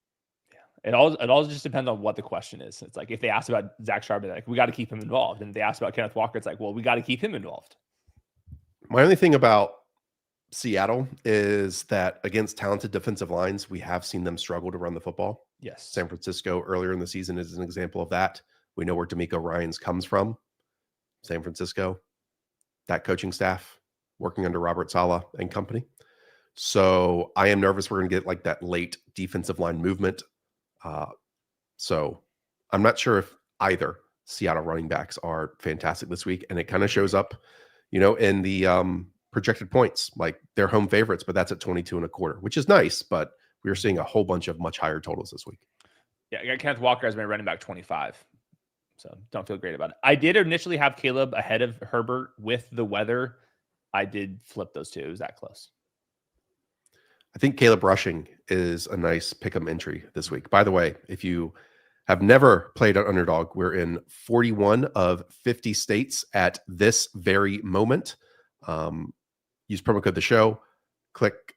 Yeah, it all just depends on what the question is. It's like if they ask about Zach Charbonnet, like we got to keep him involved, and if they ask about Kenneth Walker, it's like, well, we got to keep him involved. My only thing about Seattle is that against talented defensive lines, we have seen them struggle to run the football. Yes, San Francisco earlier in the season is an example of that. We know where D'Amico Ryans comes from. San Francisco, that coaching staff working under Robert Saleh and company. So I am nervous we're going to get like that late defensive line movement. So I'm not sure if either Seattle running backs are fantastic this week. And it kind of shows up, in the projected points, like they're home favorites, but that's at 22.25, which is nice. But we are seeing a whole bunch of much higher totals this week. Yeah, I got Kenneth Walker as my running back 25. So don't feel great about it. I did initially have Caleb ahead of Herbert with the weather. I did flip those two. It was that close. I think Caleb rushing is a nice pick'em entry this week. By the way, if you have never played on Underdog, we're in 41 of 50 states at this very moment. Use promo code the show. Click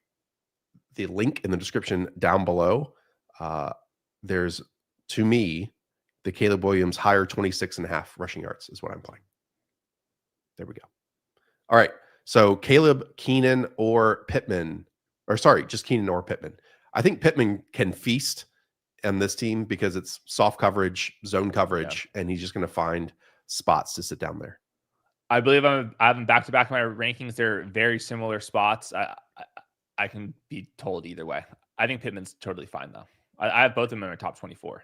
the link in the description down below. There's, to me, the Caleb Williams higher 26.5 rushing yards is what I'm playing. There we go. All right. So Caleb, Keenan, or Pittman, just Keenan or Pittman. I think Pittman can feast on this team because it's soft coverage, zone coverage, and he's just going to find spots to sit down there. I believe I have them back-to-back in my rankings. They're very similar spots. I can be told either way. I think Pittman's totally fine, though. I have both of them in my top 24.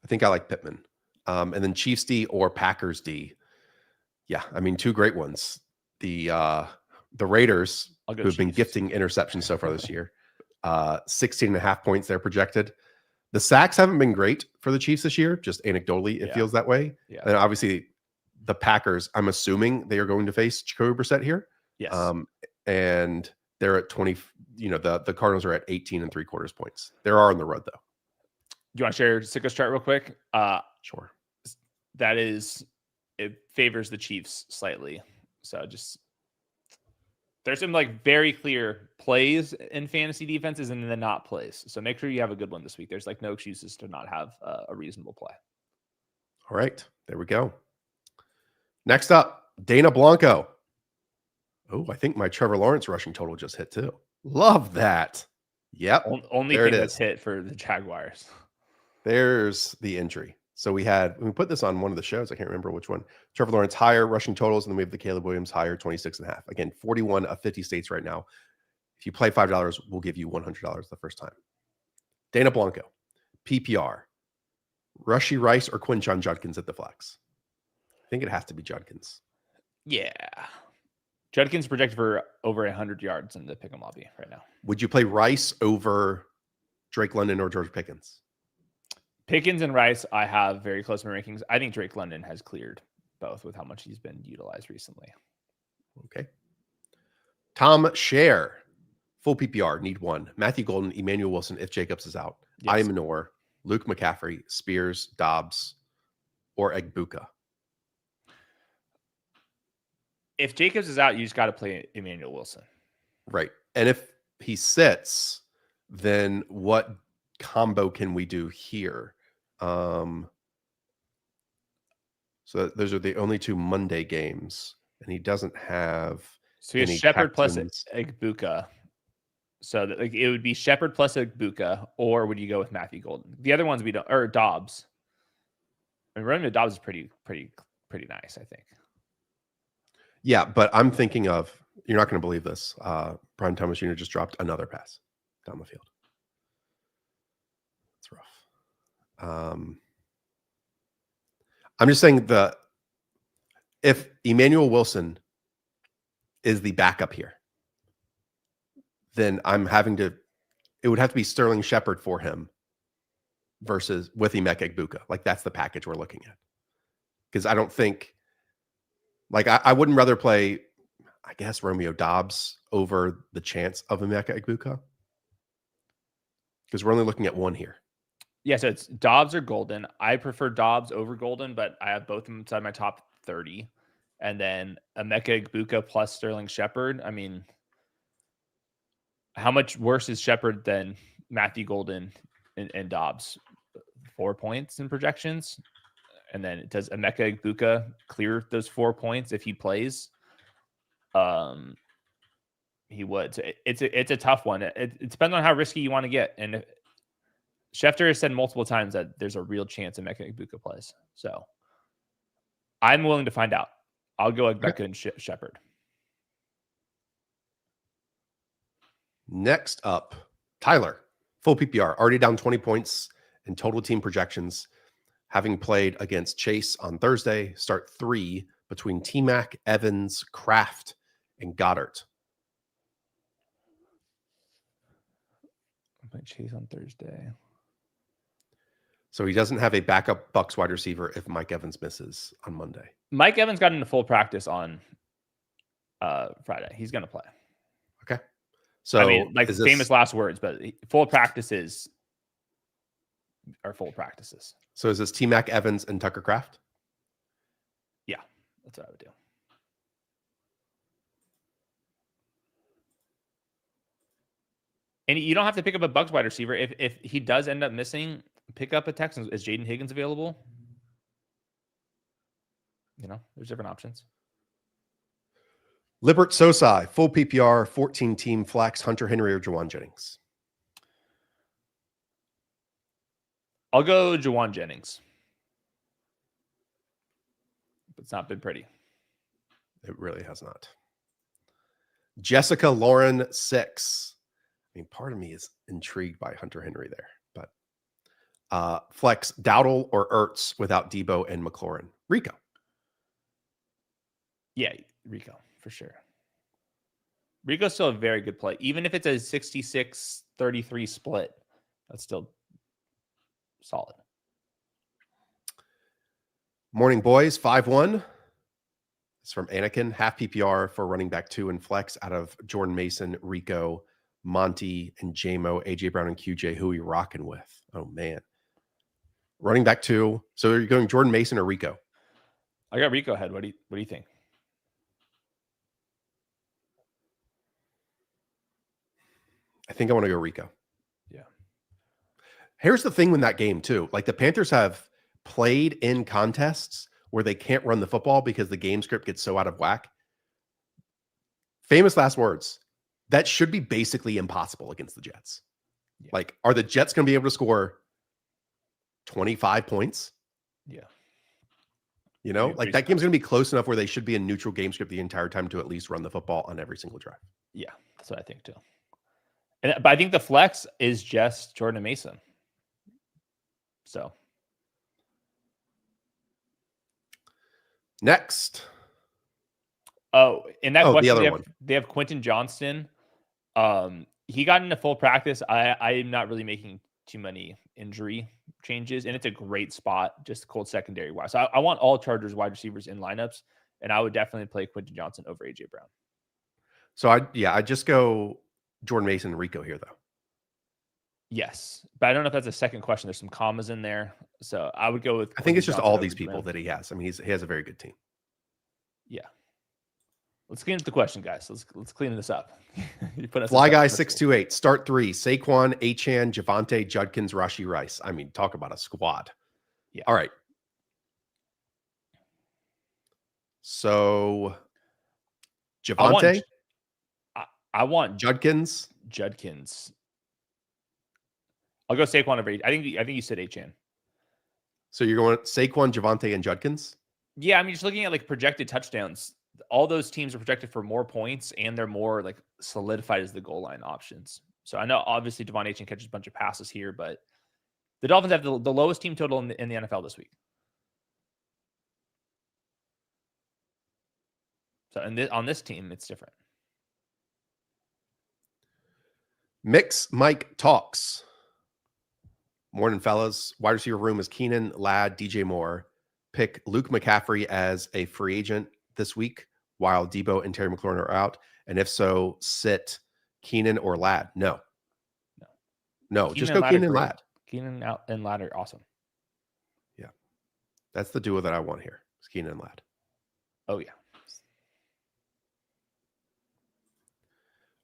I think I like Pittman. And then Chiefs D or Packers D. Yeah, I mean, two great ones. The Raiders, who have been gifting interceptions so far this year, 16.5 points they're projected. The sacks haven't been great for the Chiefs this year. Just anecdotally, it feels that way. Yeah. And obviously, the Packers, I'm assuming they are going to face Jacoby Brissett here. Yes. And they're at 20. The Cardinals are at 18.75 points. They're on the road, though. Do you want to share your Sickos chart real quick? Sure. It favors the Chiefs slightly. So there's some like very clear plays in fantasy defenses and then not plays. So make sure you have a good one this week. There's like no excuses to not have a reasonable play. All right. There we go. Next up, Dana Blanco. Oh, I think my Trevor Lawrence rushing total just hit too. Love that. Yep. Only thing that's hit for the Jaguars. There's the injury. So we put this on one of the shows. I can't remember which one. Trevor Lawrence higher rushing totals, and then we have the Caleb Williams higher 26.5. Again, 41 of 50 states right now. If you play $5, we'll give you $100 the first time. Dana Blanco, PPR, Rashee Rice or Quinshon Judkins at the flex. I think it has to be Judkins. Yeah. Judkins projected for over 100 yards in the pick'em lobby right now. Would you play Rice over Drake London or George Pickens? Pickens and Rice, I have very close in my rankings. I think Drake London has cleared both with how much he's been utilized recently. Okay. Tom Scher, full PPR, need one. Matthew Golden, Emmanuel Wilson, if Jacobs is out. Yes. Imanor, Luke McCaffrey, Spears, Dobbs, or Egbuka. If Jacobs is out, you just got to play Emmanuel Wilson. Right. And if he sits, then what combo can we do here? So those are the only 2 Monday games, and he doesn't have So he has any Shepard plus Texans. Egbuka. So like it would be Shepard plus Egbuka, or would you go with Matthew Golden? The other ones we don't, or Dobbs. I mean, running with Dobbs is pretty nice, I think. Yeah, but I'm thinking of, you're not going to believe this. Brian Thomas Jr. just dropped another pass down the field. It's rough. I'm just saying if Emmanuel Wilson is the backup here, then it would have to be Sterling Shepard for him versus with Emeka Egbuka. Like that's the package we're looking at. Because I don't think, like I wouldn't rather play, I guess, Romeo Dobbs over the chance of Emeka Egbuka. Because we're only looking at one here. Yeah, so it's Dobbs or Golden. I prefer Dobbs over Golden, but I have both of them inside my top 30. And then Emeka Egbuka plus Sterling Shepard. I mean, how much worse is Shepard than Matthew Golden and Dobbs? 4 points in projections. And then does Emeka Egbuka clear those 4 points if he plays? He would. So it's a tough one. It depends on how risky you want to get. And Schefter has said multiple times that there's a real chance Emeka Egbuka plays. So I'm willing to find out. I'll go Egbuka and Shepard. Next up, Tyler, full PPR, already down 20 points in total team projections, having played against Chase on Thursday, start 3 between T-Mac, Evans, Kraft, and Goddard. I played Chase on Thursday. So he doesn't have a backup Bucs wide receiver if Mike Evans misses on Monday. Mike Evans got into full practice on Friday. He's going to play. Okay. So I mean, like famous last words, but full practices are full practices. So is this T-Mac, Evans, and Tucker Kraft? Yeah, that's what I would do. And you don't have to pick up a Bucs wide receiver. If he does end up missing, pick up a Texans. Is Jaden Higgins available? You know, there's different options. Libert Sosai, full PPR, 14-team flex, Hunter Henry or Juwan Jennings? I'll go Juwan Jennings. It's not been pretty. It really has not. Jessica Lauren, 6. I mean, part of me is intrigued by Hunter Henry there, but flex Dowdle or Ertz without Deebo and McLaurin. Rico. Yeah, Rico, for sure. Rico's still a very good play. Even if it's a 66-33 split, that's still solid. Morning, boys. 5-1. It's from Anakin. Half PPR for running back 2 and flex out of Jordan Mason, Rico, Monty, and JMO, AJ Brown, and QJ. Who are you rocking with? Oh, man. Running back 2. So are you going Jordan Mason or Rico? I got Rico ahead. What do you think? I think I want to go Rico. Yeah. Here's the thing with that game, too. Like the Panthers have played in contests where they can't run the football because the game script gets so out of whack. Famous last words. That should be basically impossible against the Jets. Yeah. Like, are the Jets going to be able to score 25 points? Yeah. You know, like that game's going to be close enough where they should be in neutral game script the entire time to at least run the football on every single drive. Yeah, that's what I think too. But I think the flex is just Jordan Mason. So next. Oh, in that question, the other they have Quentin Johnston. He got into full practice. I'm not really making too many injury changes, and it's a great spot, just cold secondary wise. So I want all Chargers wide receivers in lineups, and I would definitely play Quentin Johnston over AJ Brown. So I just go Jordan Mason and Rico here, though. Yes, but I don't know if that's a second question. There's some commas in there, so I would go with. I think it's just all these people that he has. I mean, he has a very good team. Yeah. Let's clean up the question, guys. Let's clean this up. You put us Fly Guy 628. Start 3. Saquon, Achane, Javonte, Judkins, Rashi Rice. I mean, talk about a squad. Yeah. All right. So Javonte. I want Judkins. I'll go Saquon over. I think you said Achane. So you're going Saquon, Javonte, and Judkins? Yeah, I mean, just looking at like projected touchdowns, all those teams are projected for more points, and they're more like solidified as the goal line options. So I know obviously Devon Achane catches a bunch of passes here, but the Dolphins have the lowest team total in the NFL this week. So on this team, it's different. Mix Mike talks. Morning, fellas. Wide receiver room is Keenan, Ladd, DJ Moore. Pick Luke McCaffrey as a free agent this week while Deebo and Terry McLaurin are out. And if so, sit Keenan or Ladd. No. Just go Keenan and Ladd. Keenan and Ladd are awesome. Yeah. That's the duo that I want here. It's Keenan and Ladd. Oh, yeah.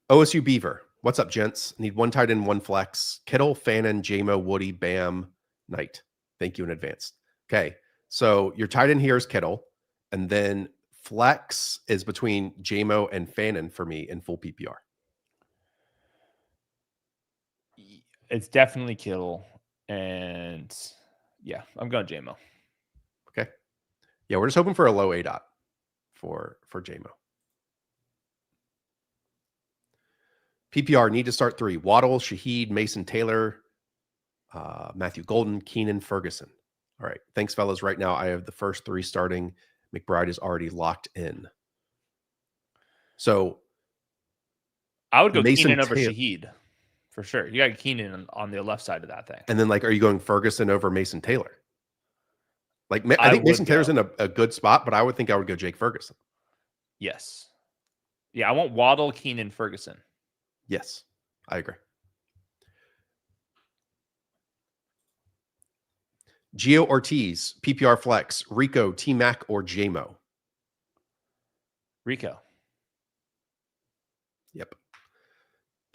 OSU Beaver. What's up, gents? Need one tight end, one flex. Kittle, Fannin, JMO, Woody, Bam, Knight. Thank you in advance. Okay. So your tight end here is Kittle. And then flex is between JMO and Fannin for me in full PPR. It's definitely Kittle. And yeah, I'm going JMO. Okay. Yeah, we're just hoping for a low A dot for JMO. PPR need to start 3. Waddle, Shaheed, Mason Taylor, Matthew Golden, Keenan, Ferguson. All right. Thanks, fellas. Right now, I have the first 3 starting. McBride is already locked in. So I would go Keenan over Shaheed for sure. You got Keenan on the left side of that thing. And then, are you going Ferguson over Mason Taylor? I think Mason Taylor's in a good spot, but I would think I would go Jake Ferguson. Yes. Yeah, I want Waddle, Keenan, Ferguson. Yes, I agree. Gio Ortiz, PPR flex, Rico, T-Mac, or JMO? Rico. Yep.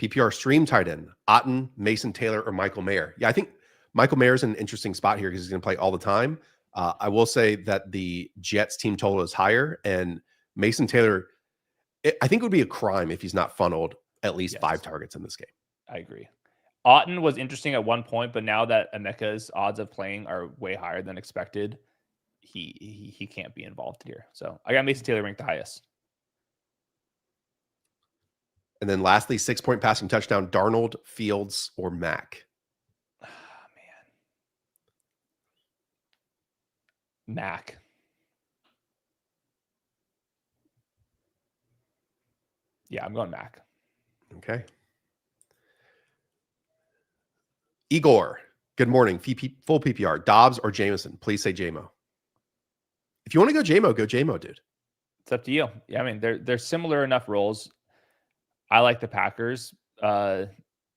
PPR stream tight end, Otten, Mason Taylor, or Michael Mayer? Yeah, I think Michael Mayer is an interesting spot here because he's going to play all the time. I will say that the Jets team total is higher, and Mason Taylor, I think it would be a crime if he's not funneled at least 5 targets in this game. I agree. Otten was interesting at one point, but now that Emeka's odds of playing are way higher than expected, he can't be involved here. So I got Mason Taylor ranked the highest. And then lastly, 6-point passing touchdown, Darnold, Fields, or Mack? Oh, man. Mack. Yeah, I'm going Mack. Okay. Igor, good morning. Full PPR. Dobbs or Jameson? Please say JMO. If you want to go JMO, dude. It's up to you. Yeah, I mean, they're similar enough roles. I like the Packers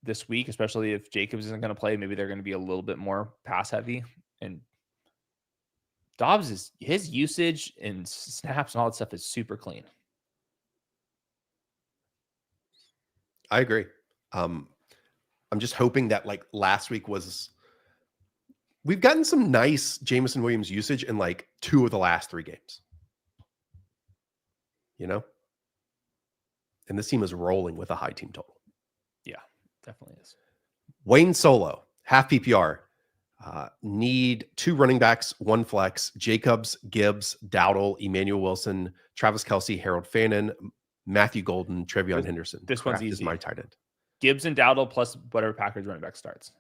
this week, especially if Jacobs isn't going to play. Maybe they're going to be a little bit more pass heavy. And Dobbs his usage and snaps and all that stuff is super clean. I agree. I'm just hoping that last week we've gotten some nice Jameson Williams usage in 2 of the last 3 games. And this team is rolling with a high team total. Yeah, definitely is. Wayne Solo, half PPR. Need 2 running backs, 1 flex. Jacobs, Gibbs, Dowdle, Emmanuel Wilson, Travis Kelce, Harold Fannin, Matthew Golden, Trevion Henderson. This one's easy. Is my tight end. Gibbs and Dowdle plus whatever Packers running back starts.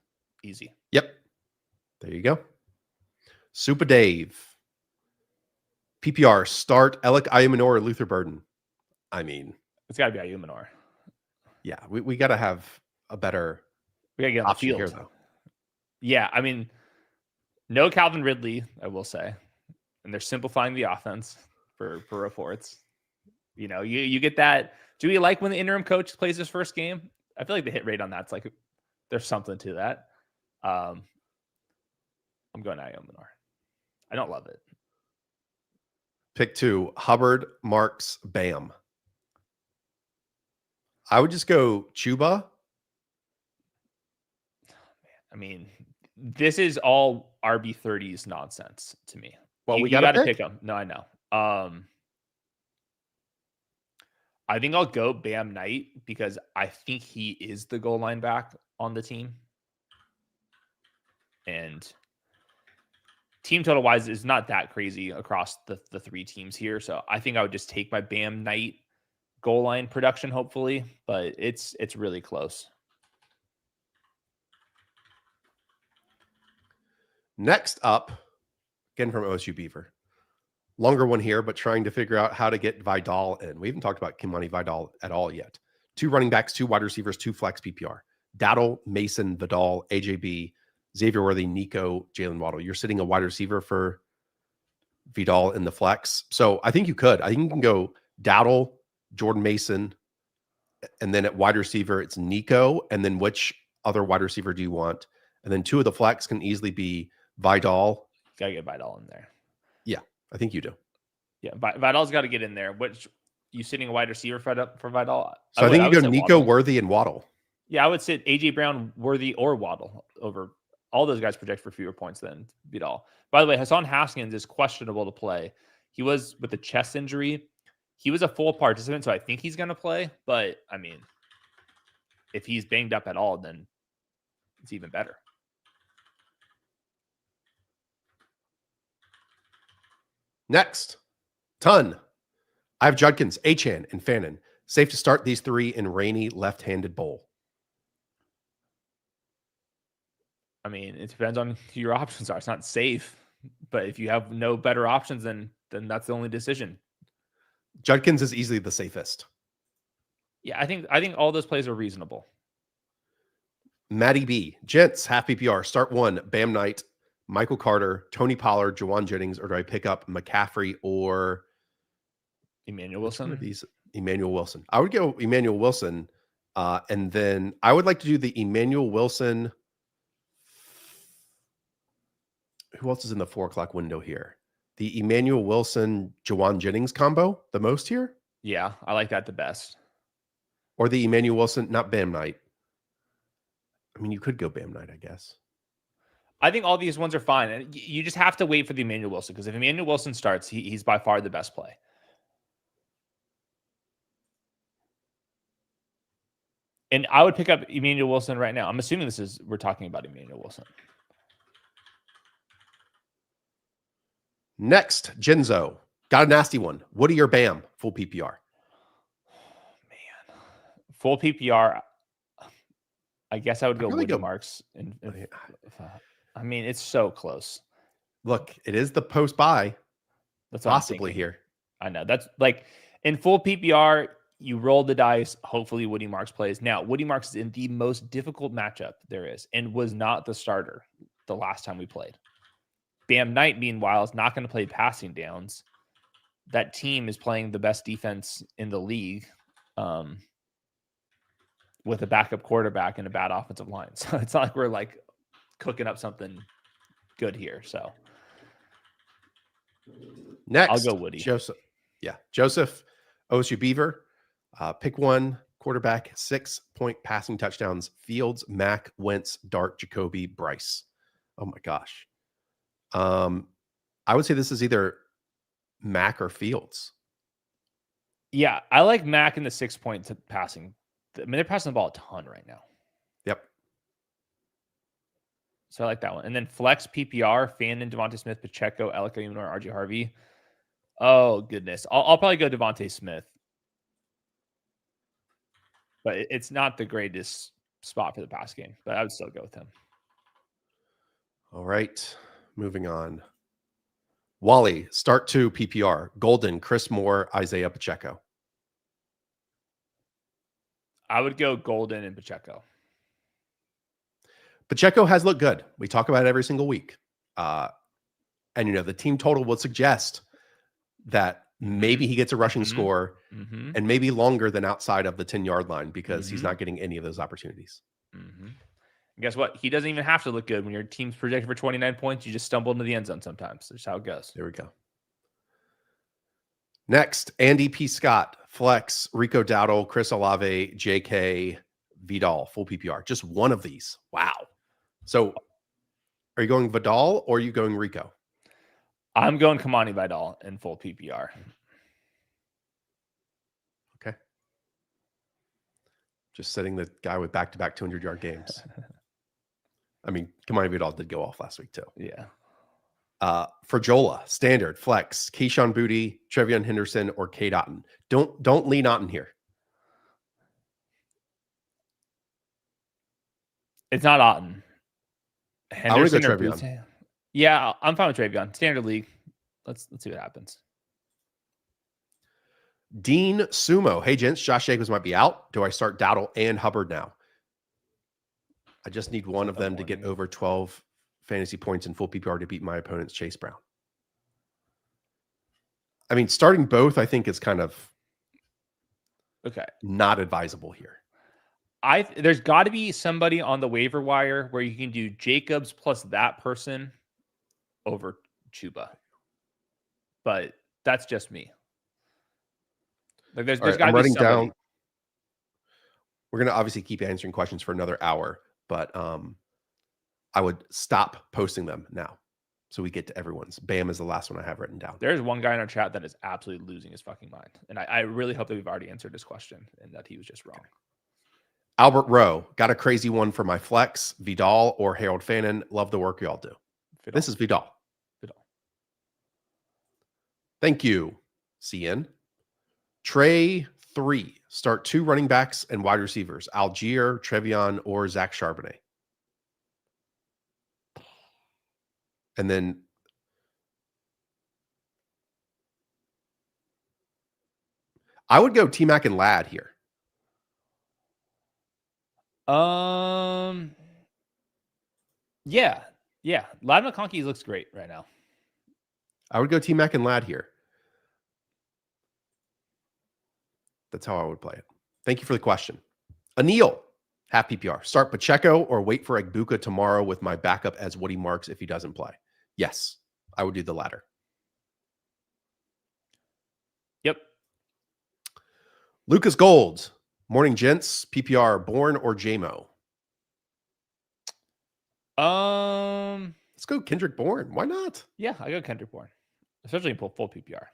Easy. Yep. There you go. Super Dave. PPR, start Alec Ayumanor or Luther Burden. I mean, it's got to be Ayumanor. Yeah, we got to have a better we gotta get on the field here, though. Yeah, I mean, no Calvin Ridley, I will say. And they're simplifying the offense for reports. You get that. Do we like when the interim coach plays his first game? I feel like the hit rate on that's there's something to that. I'm going Ayumanor. I don't love it. Pick 2, Hubbard, Marks, Bam. I would just go Chuba. I mean, this is all RB30s nonsense to me. Well, we You got to got to pick. pick them. No, I know. I think I'll go Bam Knight because I think he is the goal line back on the team. And team total wise is not that crazy across the three teams here. So I think I would just take my Bam Knight goal line production, hopefully, but it's really close. Next up, again from OSU Beaver. Longer one here, but trying to figure out how to get Vidal in. We haven't talked about Kimani Vidal at all yet. 2 running backs, 2 wide receivers, 2 flex PPR. Dowdle, Mason, Vidal, AJB, Xavier Worthy, Nico, Jalen Waddle. You're sitting a wide receiver for Vidal in the flex. So I think you could. I think you can go Dowdle, Jordan Mason, and then at wide receiver, it's Nico. And then which other wide receiver do you want? And then 2 of the flex can easily be Vidal. Gotta get Vidal in there. Yeah, I think you do. Yeah, Vidal's got to get in there. Which you sitting a wide receiver for Vidal? So I think you go Nico, Waddle. Worthy, and Waddle. Yeah, I would sit AJ Brown, Worthy, or Waddle over all those guys. Project for fewer points than Vidal. By the way, Hassan Haskins is questionable to play. He was with a chest injury. He was a full participant, so I think he's going to play. But I mean, if he's banged up at all, then it's even better. Next, ton. I have Judkins, Achane, and Fannin. Safe to start these 3 in rainy left-handed bowl. I mean, it depends on who your options are. It's not safe, but if you have no better options, then that's the only decision. Judkins is easily the safest. Yeah, I think all those plays are reasonable. Matty B, gents, half PPR. Start 1, Bam Knight, Michael Carter, Tony Pollard, Jawan Jennings, or do I pick up McCaffrey or Emmanuel Wilson? Emmanuel Wilson. I would go Emmanuel Wilson, and then I would like to do the Emmanuel Wilson. Who else is in the 4 o'clock window here? The Emmanuel Wilson, Jawan Jennings combo, the most here? Yeah, I like that the best. Or the Emmanuel Wilson, not Bam Knight. I mean, you could go Bam Knight, I guess. I think all these ones are fine. And you just have to wait for the Emmanuel Wilson, because if Emmanuel Wilson starts, he's by far the best play. And I would pick up Emmanuel Wilson right now. I'm assuming we're talking about Emmanuel Wilson. Next, Genzo. Got a nasty one. Woody or Bam? Full PPR. Man. Full PPR. I guess I would go Woody Marks. I mean, it's so close. Look, it is the post buy. That's possibly here. I know. That's like in full PPR, you roll the dice. Hopefully Woody Marks plays. Now, Woody Marks is in the most difficult matchup there is and was not the starter the last time we played. Bam Knight, meanwhile, is not going to play passing downs. That team is playing the best defense in the league with a backup quarterback and a bad offensive line. So it's not like we're like cooking up something good here. So next, I'll go Woody. Joseph. Yeah. Joseph, OSU Beaver. Pick 1, quarterback, 6-point passing touchdowns. Fields, Mack, Wentz, Dart, Jacoby, Bryce. Oh my gosh. I would say this is either Mack or Fields. Yeah, I like Mack in the 6-point passing. I mean, they're passing the ball a ton right now. Yep. So I like that one. And then flex PPR, Fannin, Devontae Smith, Pacheco, Elika Unor, RJ Harvey. Oh, goodness. I'll probably go Devontae Smith. But it's not the greatest spot for the pass game. But I would still go with him. All right. Moving on. Wally, start 2 PPR. Golden, Chris Moore, Isaiah Pacheco. I would go Golden and Pacheco. Pacheco has looked good. We talk about it every single week. And, the team total would suggest that maybe he gets a rushing score and maybe longer than outside of the 10-yard line because he's not getting any of those opportunities. And guess what? He doesn't even have to look good. When your team's projected for 29 points, you just stumble into the end zone sometimes. That's how it goes. There we go. Next, Andy P. Scott, flex, Rico Dowdle, Chris Olave, JK, Vidal, full PPR. Just one of these. Wow. So are you going Vidal or are you going Rico? I'm going Kamani Vidal in full PPR. Okay. Just setting the guy with back-to-back 200-yard games. I mean, Kamani Vidal did go off last week too. Yeah. For Jola, standard, flex, Keyshawn Booty, Trevion Henderson, or Cade Otton. Don't lean Otton here. It's not Otton. Henderson or Trevion. Yeah, I'm fine with Trevion. Standard league. Let's see what happens. Dean Sumo. Hey, gents, Josh Jacobs might be out. Do I start Dowdle and Hubbard now? I just need one of them to get over 12 fantasy points in full PPR to beat my opponent's Chase Brown. I mean, starting both, I think, is kind of not advisable here. There's got to be somebody on the waiver wire where you can do Jacobs plus that person over Chuba. But that's just me. Like there's got to be somebody. Down. We're going to obviously keep answering questions for another hour, but I would stop posting them now so we get to everyone's. Bam is the last one I have written down. There's one guy in our chat that is absolutely losing his fucking mind. And I really hope that we've already answered this question and that he was just wrong. Okay. Albert Rowe, got a crazy one for my flex, Vidal or Harold Fannin. Love the work y'all do. Vidal. This is Vidal. Thank you, CN. Trey 3, start 2 running backs and wide receivers, Algier, Trevion, or Zach Charbonnet. And then I would go T-Mac and Ladd here. Yeah. Ladd McConkey looks great right now. I would go T-Mac and Ladd here. That's how I would play it. Thank you for the question. Anil, half PPR. Start Pacheco or wait for Egbuka tomorrow with my backup as Woody Marks if he doesn't play. Yes, I would do the latter. Yep. Lucas Gold. Morning, gents. PPR, Bourne or JMO? Let's go Kendrick Bourne. Why not? Yeah, I go Kendrick Bourne, especially in full PPR.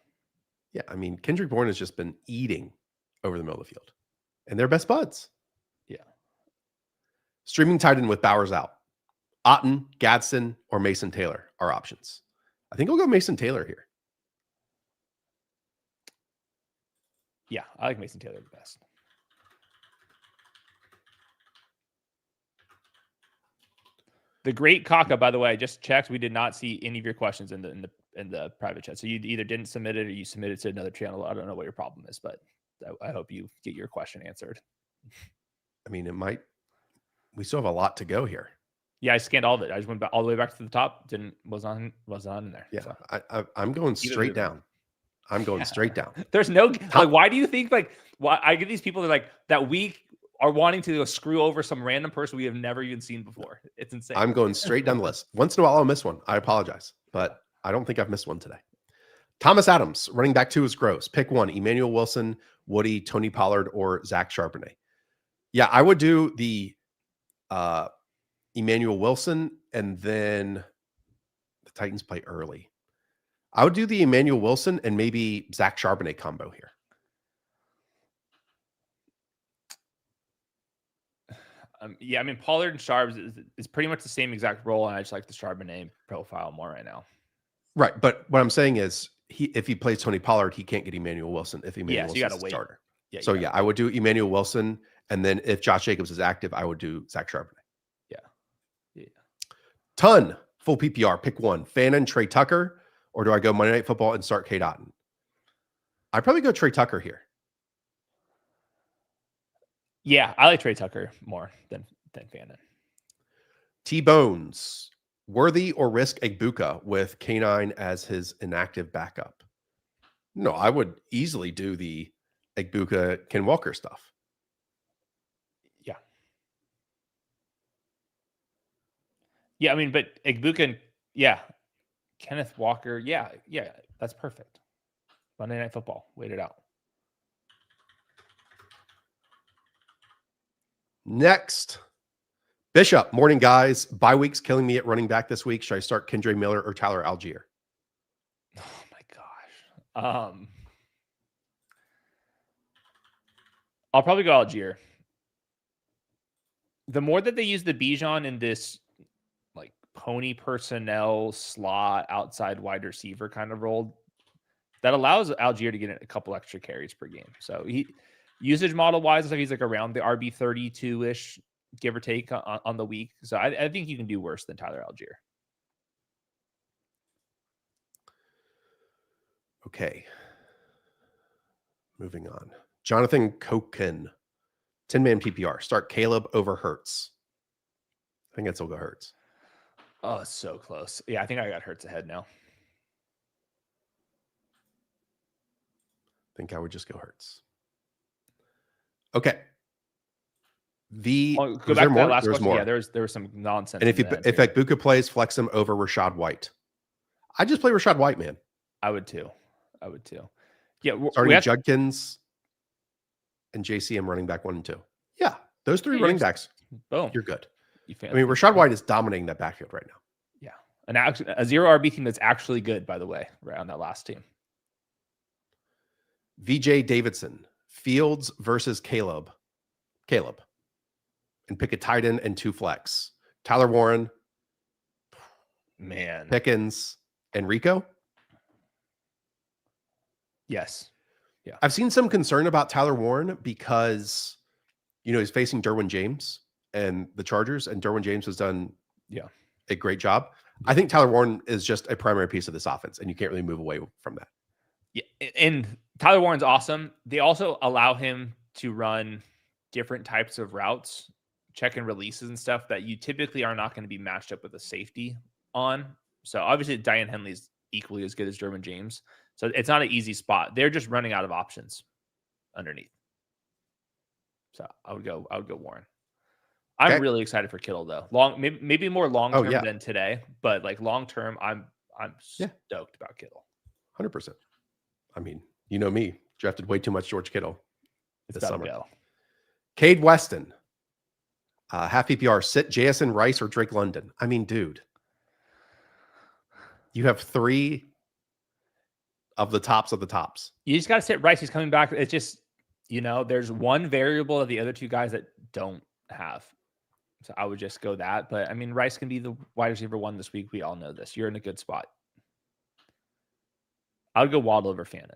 Yeah, I mean, Kendrick Bourne has just been eating over the middle of the field. And they're best buds. Yeah. Streaming tight end with Bowers out. Otton, Gadsden, or Mason Taylor are options. I think I'll go Mason Taylor here. Yeah, I like Mason Taylor the best. The great Kaka, by the way, I just checked. We did not see any of your questions in the private chat. So you either didn't submit it or you submitted to another channel. I don't know what your problem is, but I hope you get your question answered. I mean, it might. We still have a lot to go here. Yeah, I scanned all of it. I just went all the way back to the top. Was on in there. Yeah, so. I'm going straight down. I'm going straight down. There's no like. Why do you think why I get these people that week are wanting to screw over some random person we have never even seen before? It's insane. I'm going straight down the list. Once in a while, I'll miss one. I apologize, but I don't think I've missed one today. Thomas Adams, running back 2 is gross. Pick one: Emmanuel Wilson, Woody, Tony Pollard, or Zach Charbonnet. Yeah, I would do the Emmanuel Wilson, and then the Titans play early. I would do the Emmanuel Wilson and maybe Zach Charbonnet combo here. Yeah, I mean, Pollard and Charbs is pretty much the same exact role, and I just like the Charbonnet profile more right now. Right, but what I'm saying is, if he plays Tony Pollard, he can't get Emmanuel Wilson if Emmanuel Wilson is a starter. Yeah, so I would do Emmanuel Wilson, and then if Josh Jacobs is active, I would do Zach Charbonnet. Yeah. Ton full PPR. Pick one: Fannin, Trey Tucker, or do I go Monday Night Football and start Cade Otton? I'd probably go Trey Tucker here. Yeah, I like Trey Tucker more than Fannin. T-Bones, worthy or risk Egbuka with K9 as his inactive backup? No, I would easily do the Egbuka Ken Walker stuff. Yeah, I mean, but Egbuka, Kenneth Walker, yeah, that's perfect. Monday Night Football. Wait it out. Next, Bishop. Morning, guys. Bye week's killing me at running back this week. Should I start Kendre Miller or Tyler Algier? Oh my gosh. I'll probably go Algier. The more that they use the Bijan in this like pony personnel slot outside wide receiver kind of role, that allows Algier to get a couple extra carries per game. So he usage model wise, he's like around the RB 32-ish, give or take on the week. So I think you can do worse than Tyler Algier. Okay. Moving on. Jonathan Koken, 10-man PPR. Start Caleb over Hurts. I think it's will go Hurts. Oh, it's so close. Yeah, I think I got Hurts ahead now. I think I would just go Hurts. Okay. Go back to that last question. Yeah, there was some nonsense. And if Egbuka plays, flex him over Rashad White. I just play Rashad White, man. I would too. Yeah, starting Judkins and JCM running back 1 and 2. Yeah, those 3 running backs. Boom, you're good. I mean, Rashad White is dominating that backfield right now. Yeah, a 0 RB team that's actually good, by the way, right on that last team. VJ Davidson, Fields versus Caleb. And pick a tight end and 2 flex. Tyler Warren, man, Pickens, and Rico. Yes. Yeah. I've seen some concern about Tyler Warren because, he's facing Derwin James and the Chargers, and Derwin James has done a great job. I think Tyler Warren is just a primary piece of this offense, and you can't really move away from that. Yeah. And Tyler Warren's awesome. They also allow him to run different types of routes, check and releases and stuff that you typically are not going to be matched up with a safety on. So obviously Diane Henley is equally as good as Derwin James. So it's not an easy spot. They're just running out of options underneath. So I would go Warren. I'm really excited for Kittle though. Maybe more long term than today, but like long term, I'm stoked about Kittle. 100%. I mean, you know me, drafted way too much George Kittle this summer. Cade Weston, half PPR, sit JSN Rice or Drake London. I mean, dude, you have 3 of the tops of the tops. You just got to sit Rice. He's coming back. It's just, there's one variable that the other 2 guys that don't have. So I would just go that. But I mean, Rice can be the wide receiver 1 this week. We all know this. You're in a good spot. I would go Waddle over Fannin.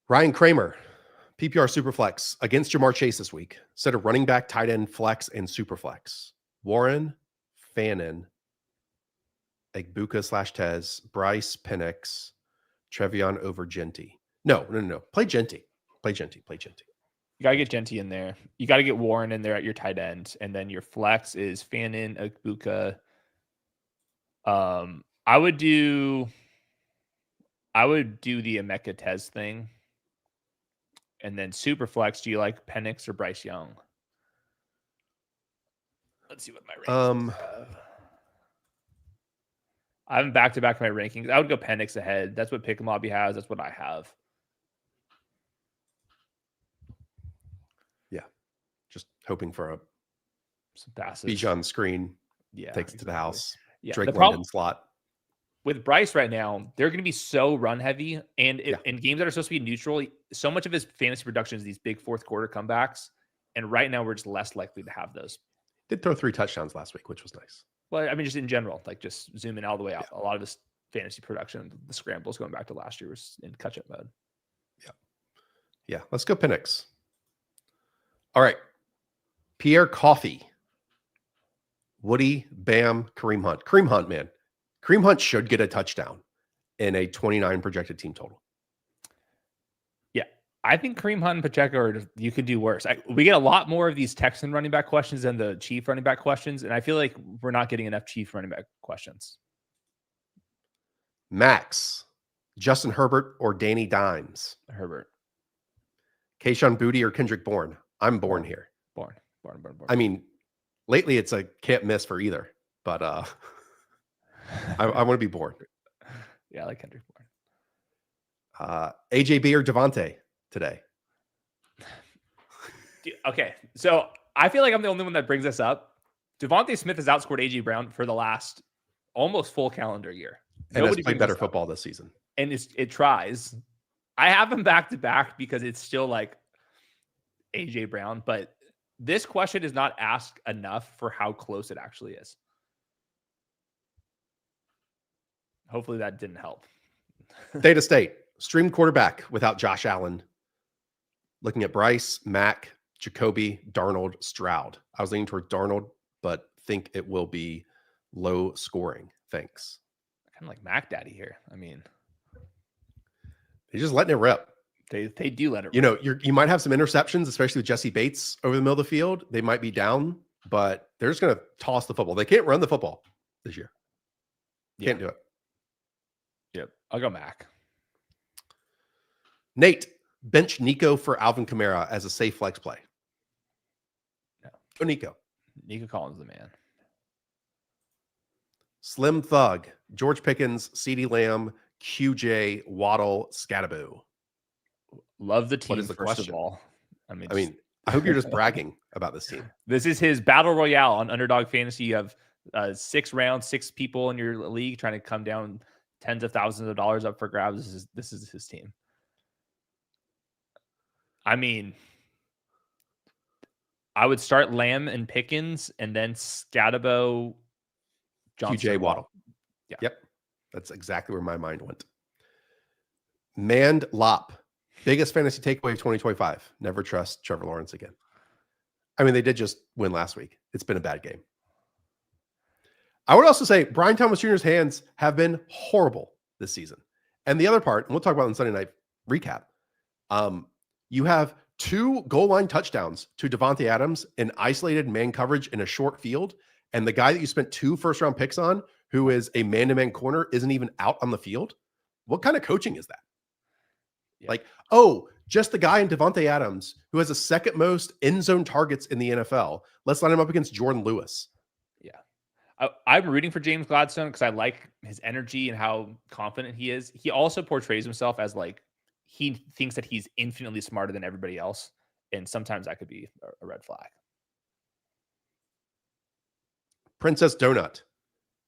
Ryan Kramer, PPR Superflex against Jamar Chase this week. Set a running back, tight end, flex, and Superflex. Warren, Fannin, Egbuka / Tez, Bryce, Penix, Trevion over Genty. No. Play Genty. You got to get Genty in there. You got to get Warren in there at your tight end. And then your flex is Fannin, Egbuka. I would do the Emeka Tez thing. And then super flex, do you like Penix or Bryce Young? Let's see what my rankings have. I haven't back-to-back my rankings. I would go Penix ahead. That's what Pickamobby has. That's what I have. Yeah. Just hoping for some passes. Bijan screen. Yeah. Takes it to the house. Yeah. Drake London slot. With Bryce right now, they're going to be so run heavy, and in games that are supposed to be neutral, so much of his fantasy production is these big fourth quarter comebacks. And right now, we're just less likely to have those. Did throw 3 touchdowns last week, which was nice. Well, I mean, just in general, like just zooming all the way out. A lot of his fantasy production, the scrambles going back to last year was in catch-up mode. Yeah. Let's go Penix. All right. Pierre Coffey, Woody, Bam, Kareem Hunt. Kareem Hunt, man. Kareem Hunt should get a touchdown in a 29 projected team total. Yeah, I think Kareem Hunt and Pacheco, you could do worse. We get a lot more of these Texan running back questions than the Chief running back questions, and I feel like we're not getting enough Chief running back questions. Max, Justin Herbert or Danny Dimes? Herbert. Kayshon Boutte or Kendrick Bourne? I'm Bourne here. Bourne. I mean, lately it's a can't miss for either, but I want to be Bourne. Yeah, I like Kendrick Bourne. AJB or Devontae today? Okay, so I feel like I'm the only one that brings this up. Devontae Smith has outscored AJ Brown for the last almost full calendar year. And has played better football this season. And it tries. I have him back to back because it's still like AJ Brown, but this question is not asked enough for how close it actually is. Hopefully that didn't help. Data State, stream quarterback without Josh Allen. Looking at Bryce, Mack, Jacoby, Darnold, Stroud. I was leaning toward Darnold, but think it will be low scoring. Thanks. Kind of like Mac Daddy here. I mean, they're just letting it rip. They do let it rip. You know, you might have some interceptions, especially with Jesse Bates over the middle of the field. They might be down, but they're just going to toss the football. They can't run the football this year. Can't do it. Yep. I'll go Mac. Nate, bench Nico for Alvin Kamara as a safe flex play. No. Go Nico. Nico Collins, the man. Slim Thug, George Pickens, CeeDee Lamb, QJ, Waddle, Scattaboo. Love the team, What is the first question? of all. I mean, I hope you're just bragging about this team. This is his battle royale on Underdog Fantasy. You have 6 rounds, 6 people in your league trying to come down tens of thousands of dollars up for grabs. This is his team. I mean, I would start Lamb and Pickens and then Scatabo, Johnson, QJ, Waddle. Yeah. Yep. That's exactly where my mind went. Mand Lop. Biggest fantasy takeaway of 2025. Never trust Trevor Lawrence again. I mean, they did just win last week. It's been a bad game. I would also say Brian Thomas Jr.'s hands have been horrible this season. And the other part, and we'll talk about it in Sunday night recap. You have 2 goal line touchdowns to Devontae Adams in isolated man coverage in a short field. And the guy that you spent 2 first-round picks on, who is a man-to-man corner, isn't even out on the field. What kind of coaching is that? Yeah. Like, oh, just the guy in Devontae Adams who has the second most end zone targets in the NFL. Let's line him up against Jordan Lewis. Yeah. I'm rooting for James Gladstone because I like his energy and how confident he is. He also portrays himself as like, he thinks that he's infinitely smarter than everybody else. And sometimes that could be a red flag. Princess Donut.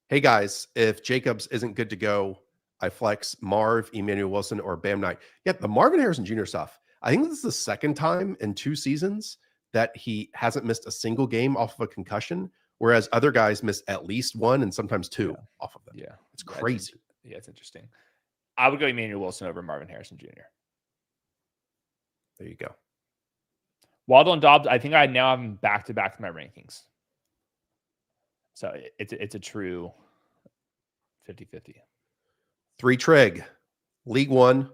Hey guys, if Jacobs isn't good to go, I flex Marv, Emmanuel Wilson, or Bam Knight. Yeah, the Marvin Harrison Jr. stuff. I think this is the second time in 2 seasons that he hasn't missed a single game off of a concussion, whereas other guys miss at least 1 and sometimes 2 off of them. Yeah. It's crazy. Yeah, it's interesting. I would go Emmanuel Wilson over Marvin Harrison Jr. There you go. Waddle and Dobbs, I think I now have them back-to-back in my rankings. So it's a true 50-50. 3 Trig, League 1,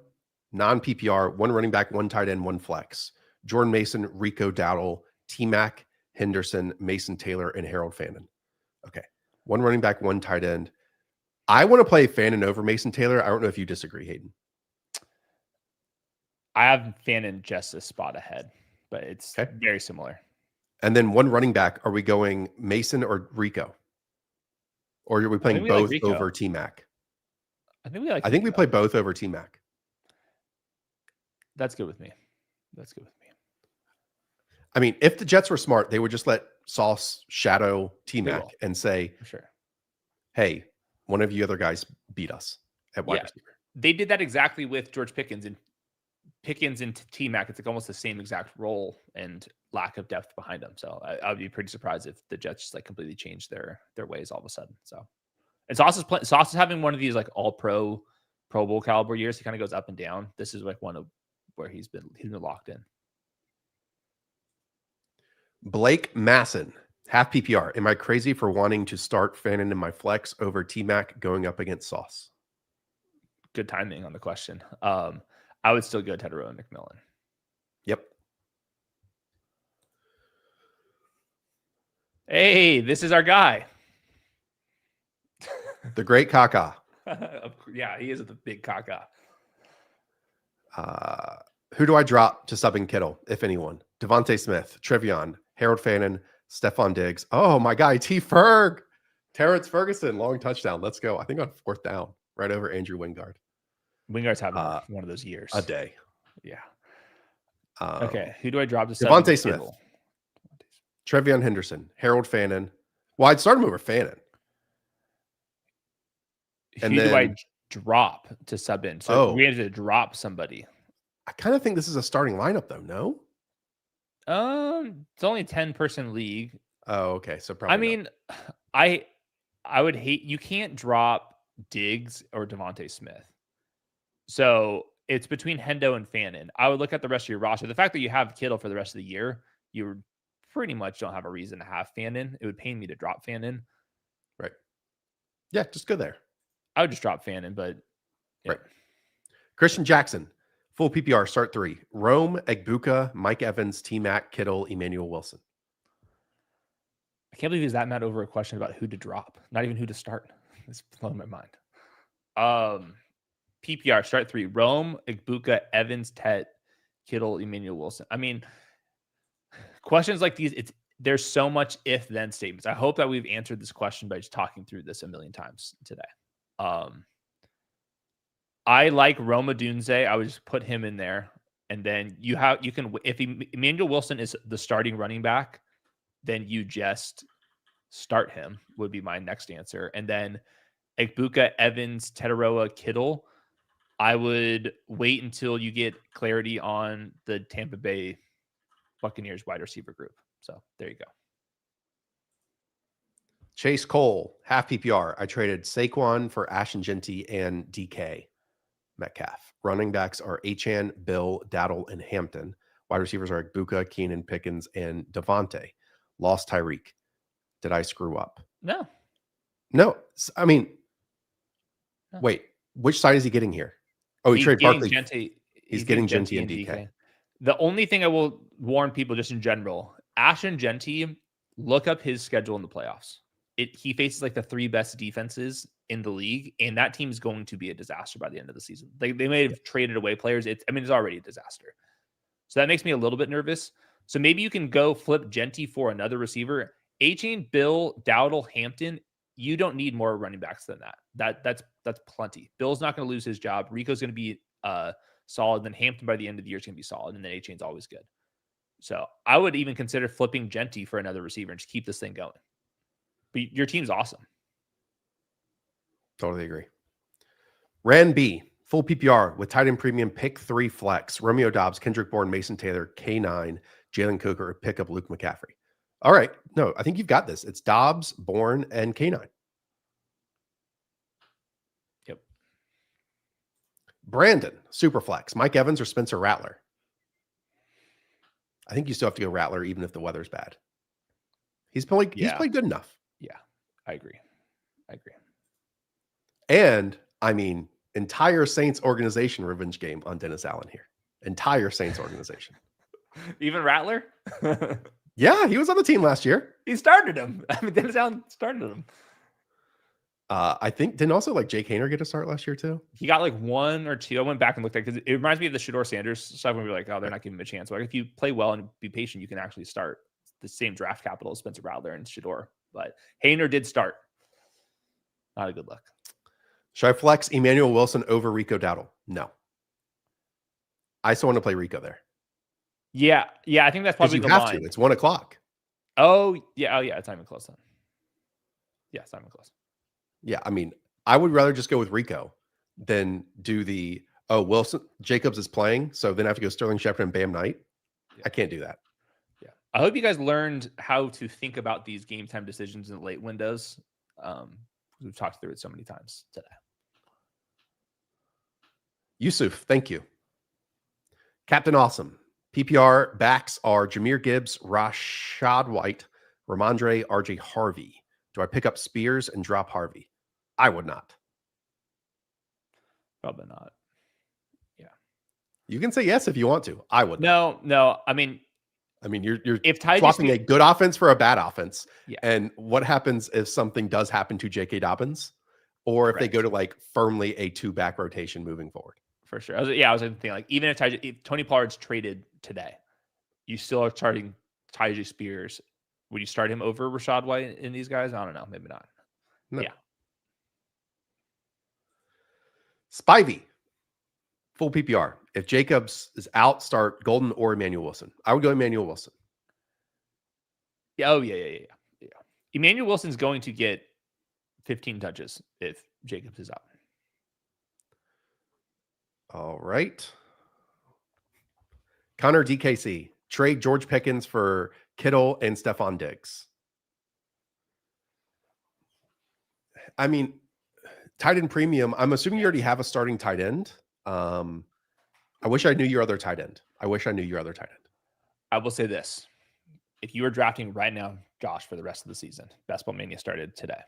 non-PPR, 1 running back, 1 tight end, 1 flex. Jordan Mason, Rico Dowdle, T-Mac, Henderson, Mason Taylor, and Harold Fannin. Okay. 1 running back, 1 tight end. I want to play Fannin over Mason Taylor. I don't know if you disagree, Hayden. I have Fannin just a spot ahead, but it's very similar. And then 1 running back. Are we going Mason or Rico? Or are we playing both over T-Mac? I think we like. I think we play both over T-Mac. That's good with me. I mean, if the Jets were smart, they would just let Sauce shadow T-Mac and say, for sure, hey, one of you other guys beat us at wide receiver. They did that exactly with George Pickens and T-Mac. It's like almost the same exact role and lack of depth behind them. So I would be pretty surprised if the Jets just like completely changed their ways all of a sudden. So, and Sauce is having one of these like all Pro Bowl caliber years. He kind of goes up and down. This is like one of where he's been locked in. Blake Masson, half PPR. Am I crazy for wanting to start Fannin in my flex over T-Mac going up against Sauce? Good timing on the question. I would still go Tetero and McMillan. Yep. Hey, this is our guy. The great Kaka. Yeah, he is the big Kaka. Who do I drop to subbing Kittle, if anyone? Devontae Smith, Trevion, Harold Fannin, Stephon Diggs. Oh, my guy, T. Ferg. Terrence Ferguson, long touchdown. Let's go. I think on 4th down, right over Andrew Wingard. Wingard's having one of those years. A day. Yeah. Okay. Who do I drop to sub? Devontae Smith. Trevion Henderson. Harold Fannin. Well, I'd start him over Fannin. Who do I drop to sub in? So we had to drop somebody. I kind of think this is a starting lineup, though. No. It's only a 10-person league. Oh, okay. So probably. I mean, I would hate, you can't drop Diggs or Devontae Smith. So it's between Hendo and Fannin. I would look at the rest of your roster. The fact that you have Kittle for the rest of the year, you pretty much don't have a reason to have Fannin. It would pain me to drop Fannin. Right. Yeah, just go there. I would just drop Fannin, but yeah. Right. Christian Jackson, full PPR, start 3. Rome, Egbuka, Mike Evans, T-Mac, Kittle, Emmanuel Wilson. I can't believe he's that mad over a question about who to drop, not even who to start. It's blowing my mind. PPR, start 3. Rome, Egbuka, Evans, Tet, Kittle, Emmanuel Wilson. I mean, questions like these, there's so much if-then statements. I hope that we've answered this question by just talking through this a million times today. I like Roma Dunze. I would just put him in there. And then you can, if Emmanuel Wilson is the starting running back, then you just start him would be my next answer. And then Egbuka, Evans, Teteroa, Kittle, I would wait until you get clarity on the Tampa Bay Buccaneers wide receiver group. So there you go. Chase Cole, half PPR. I traded Saquon for Ashton-Jeanty and DK Metcalf. Running backs are Achane, Bill, Dowdle, and Hampton. Wide receivers are Egbuka, Keenan, Pickens, and Devontae. Lost Tyreek. Did I screw up? No. I mean, wait. Which side is he getting here? Oh, he traded Barkley. He's getting Jeanty and DK. The only thing I will warn people just in general, Ashton-Jeanty, look up his schedule in the playoffs. He faces like the 3 best defenses in the league, and that team is going to be a disaster by the end of the season. They may have traded away players. It's already a disaster. So that makes me a little bit nervous. So maybe you can go flip Jeanty for another receiver. Achane, Bill, Dowdle, Hampton. You don't need more running backs than that. That's plenty. Bill's not going to lose his job. Rico's going to be solid. Then Hampton by the end of the year is going to be solid. And then Achane's always good. So I would even consider flipping Jeanty for another receiver and just keep this thing going. But your team's awesome. Totally agree. Ran B, full PPR with tight end premium, pick 3 flex. Romeo Dobbs, Kendrick Bourne, Mason Taylor, K9, Jalen Coker, pick up Luke McCaffrey. All right. No, I think you've got this. It's Dobbs, Bourne, and K9. Yep. Brandon, super flex. Mike Evans or Spencer Rattler? I think you still have to go Rattler even if the weather's bad. He's played good enough. Yeah, I agree. And I mean, entire Saints organization revenge game on Dennis Allen here. Entire Saints organization. Even Rattler? Yeah, he was on the team last year. He started him. I mean, Dennis Allen started him. I think didn't also like Jake Haener get a start last year too? He got like 1 or 2. I went back and looked at it because it reminds me of the Shador Sanders stuff when we were like, oh, they're not giving him a chance. But like, if you play well and be patient, you can actually start the same draft capital as Spencer Rattler and Shador. But Haener did start. Not a good look. Should I flex Emmanuel Wilson over Rico Dowdle? No. I still want to play Rico there. Yeah. I think that's probably the line. It's 1 o'clock. Oh, yeah. It's not even close then. Yeah, it's not even close. Yeah, I mean, I would rather just go with Rico than do Wilson Jacobs is playing, so then I have to go Sterling Shepard and Bam Knight. Yeah. I can't do that. Yeah. I hope you guys learned how to think about these game time decisions in the late windows. We've talked through it so many times today. Yusuf, thank you. Captain Awesome. PPR backs are Jahmyr Gibbs, Rashad White, Ramondre, RJ Harvey. Do I pick up Spears and drop Harvey? I would not. Probably not. Yeah. You can say yes if you want to. I would not. No. I mean, you're swapping a good offense for a bad offense. Yeah. And what happens if something does happen to J.K. Dobbins, or if they go to like firmly a 2-back rotation moving forward? For sure. I was thinking like even if Tony Pollard's traded today, you still are starting Tyjae Spears. Would you start him over Rashad White in these guys? I don't know. Maybe not. No. Yeah. Spivey, full PPR. If Jacobs is out, start Golden or Emmanuel Wilson. I would go Emmanuel Wilson. Yeah. Oh, yeah. Emmanuel Wilson's going to get 15 touches if Jacobs is out. All right. Connor DKC. Trade George Pickens for Kittle and Stephon Diggs. I mean, tight end premium. I'm assuming you already have a starting tight end. I wish I knew your other tight end. I will say this. If you were drafting right now, Josh, for the rest of the season, Best Ball Mania started today.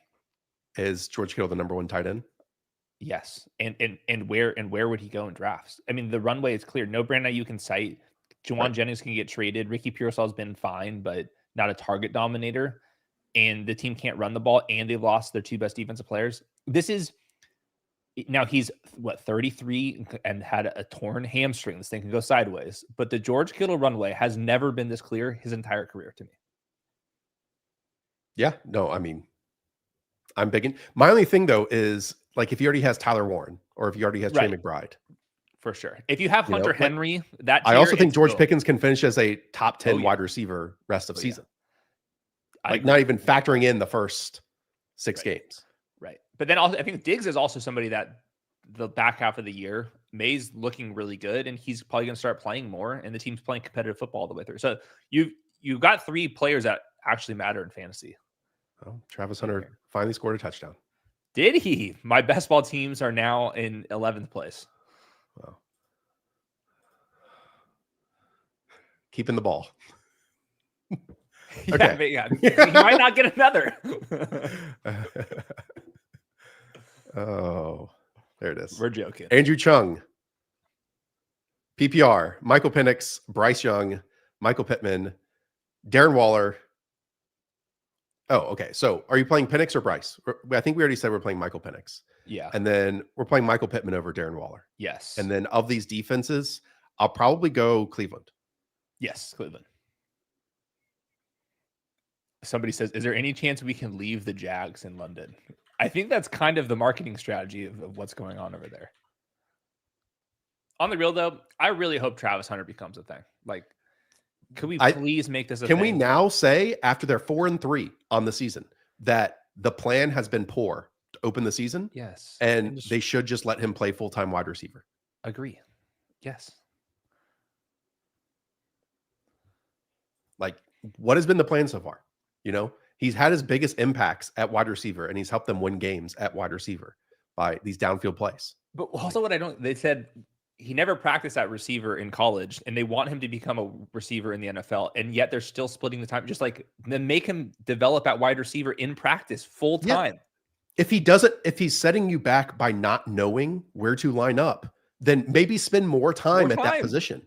Is George Kittle the number one tight end? Yes. And where would he go in drafts? I mean, the runway is clear. No brand that you can cite. Juwan Jennings can get traded. Ricky Pearsall's been fine, but not a target dominator. And the team can't run the ball, and they lost their two best defensive players. Now he's 33 and had a torn hamstring. This thing can go sideways. But the George Kittle runway has never been this clear his entire career to me. Yeah. No, I mean, I'm big in. My only thing though is like if he already has Tyler Warren or if he already has Trey McBride. For sure. If you have Hunter Henry, I also think George Pickens can finish as a top 10 wide receiver rest of season. Like not even factoring in the first 6 games. Right. But then also, I think Diggs is also somebody that the back half of the year, May's looking really good, and he's probably going to start playing more, and the team's playing competitive football all the way through. So you've got 3 players that actually matter in fantasy. Oh, Travis Hunter finally scored a touchdown. Did he? My best ball teams are now in 11th place. Wow. Keeping the ball. Okay. Yeah, he might not get another. Oh, there it is. We're joking. Andrew Chung. PPR. Michael Penix, Bryce Young, Michael Pittman, Darren Waller. Oh, okay. So are you playing Penix or Bryce? I think we already said we're playing Michael Penix. Yeah. And then we're playing Michael Pittman over Darren Waller. Yes. And then of these defenses, I'll probably go Cleveland. Yes, Cleveland. Somebody says, is there any chance we can leave the Jags in London? I think that's kind of the marketing strategy of what's going on over there. On the real, though, I really hope Travis Hunter becomes a thing. Like, could we please make this a thing? Can we now say, after they're 4-3 on the season, that the plan has been poor to open the season? Yes. And they should just let him play full-time wide receiver? Agree. Yes. Like, what has been the plan so far? You know, he's had his biggest impacts at wide receiver, and he's helped them win games at wide receiver by these downfield plays. But also they said he never practiced at receiver in college, and they want him to become a receiver in the NFL, and yet they're still splitting the time. Just like then make him develop at wide receiver in practice full time. Yeah. If he doesn't, if he's setting you back by not knowing where to line up, then maybe spend more time at that position.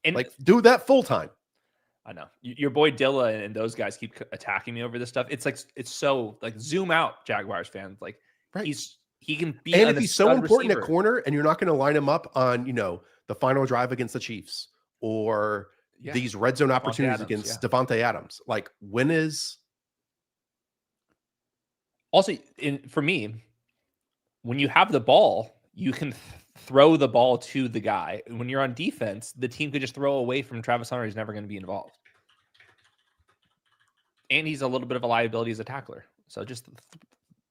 And like do that full time. I know your boy Dilla and those guys keep attacking me over this stuff. It's like, it's so like zoom out, Jaguars fans. Like he can be, and if he's so important at corner and you're not going to line him up on, you know, the final drive against the Chiefs or these red zone opportunities against Devontae Adams, like when is also for me, when you have the ball, you can throw the ball to the guy. When you're on defense, the team could just throw away from Travis Hunter. He's never going to be involved. And he's a little bit of a liability as a tackler. So just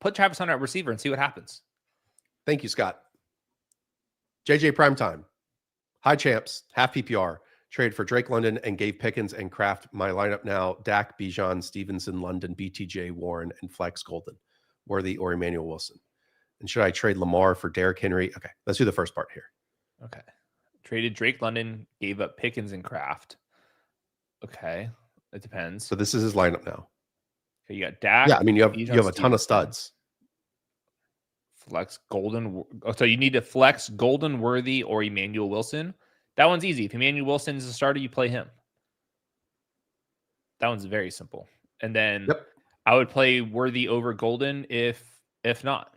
put Travis Hunter at receiver and see what happens. Thank you, Scott. JJ Primetime. Hi, champs. Half PPR. Trade for Drake London and gave Pickens and Kraft. My lineup now, Dak, Bijan, Stevenson, London, BTJ, Warren, and Flex Golden. Worthy or Emmanuel Wilson. And should I trade Lamar for Derrick Henry? Okay, let's do the first part here. Okay. Traded Drake London, gave up Pickens and Kraft. Okay. It depends. So this is his lineup now. Okay, you got Dak. Yeah, I mean, you have a ton of studs. Flex Golden. So you need to flex Golden, Worthy, or Emmanuel Wilson. That one's easy. If Emmanuel Wilson is a starter, you play him. That one's very simple. And then I would play Worthy over Golden if not.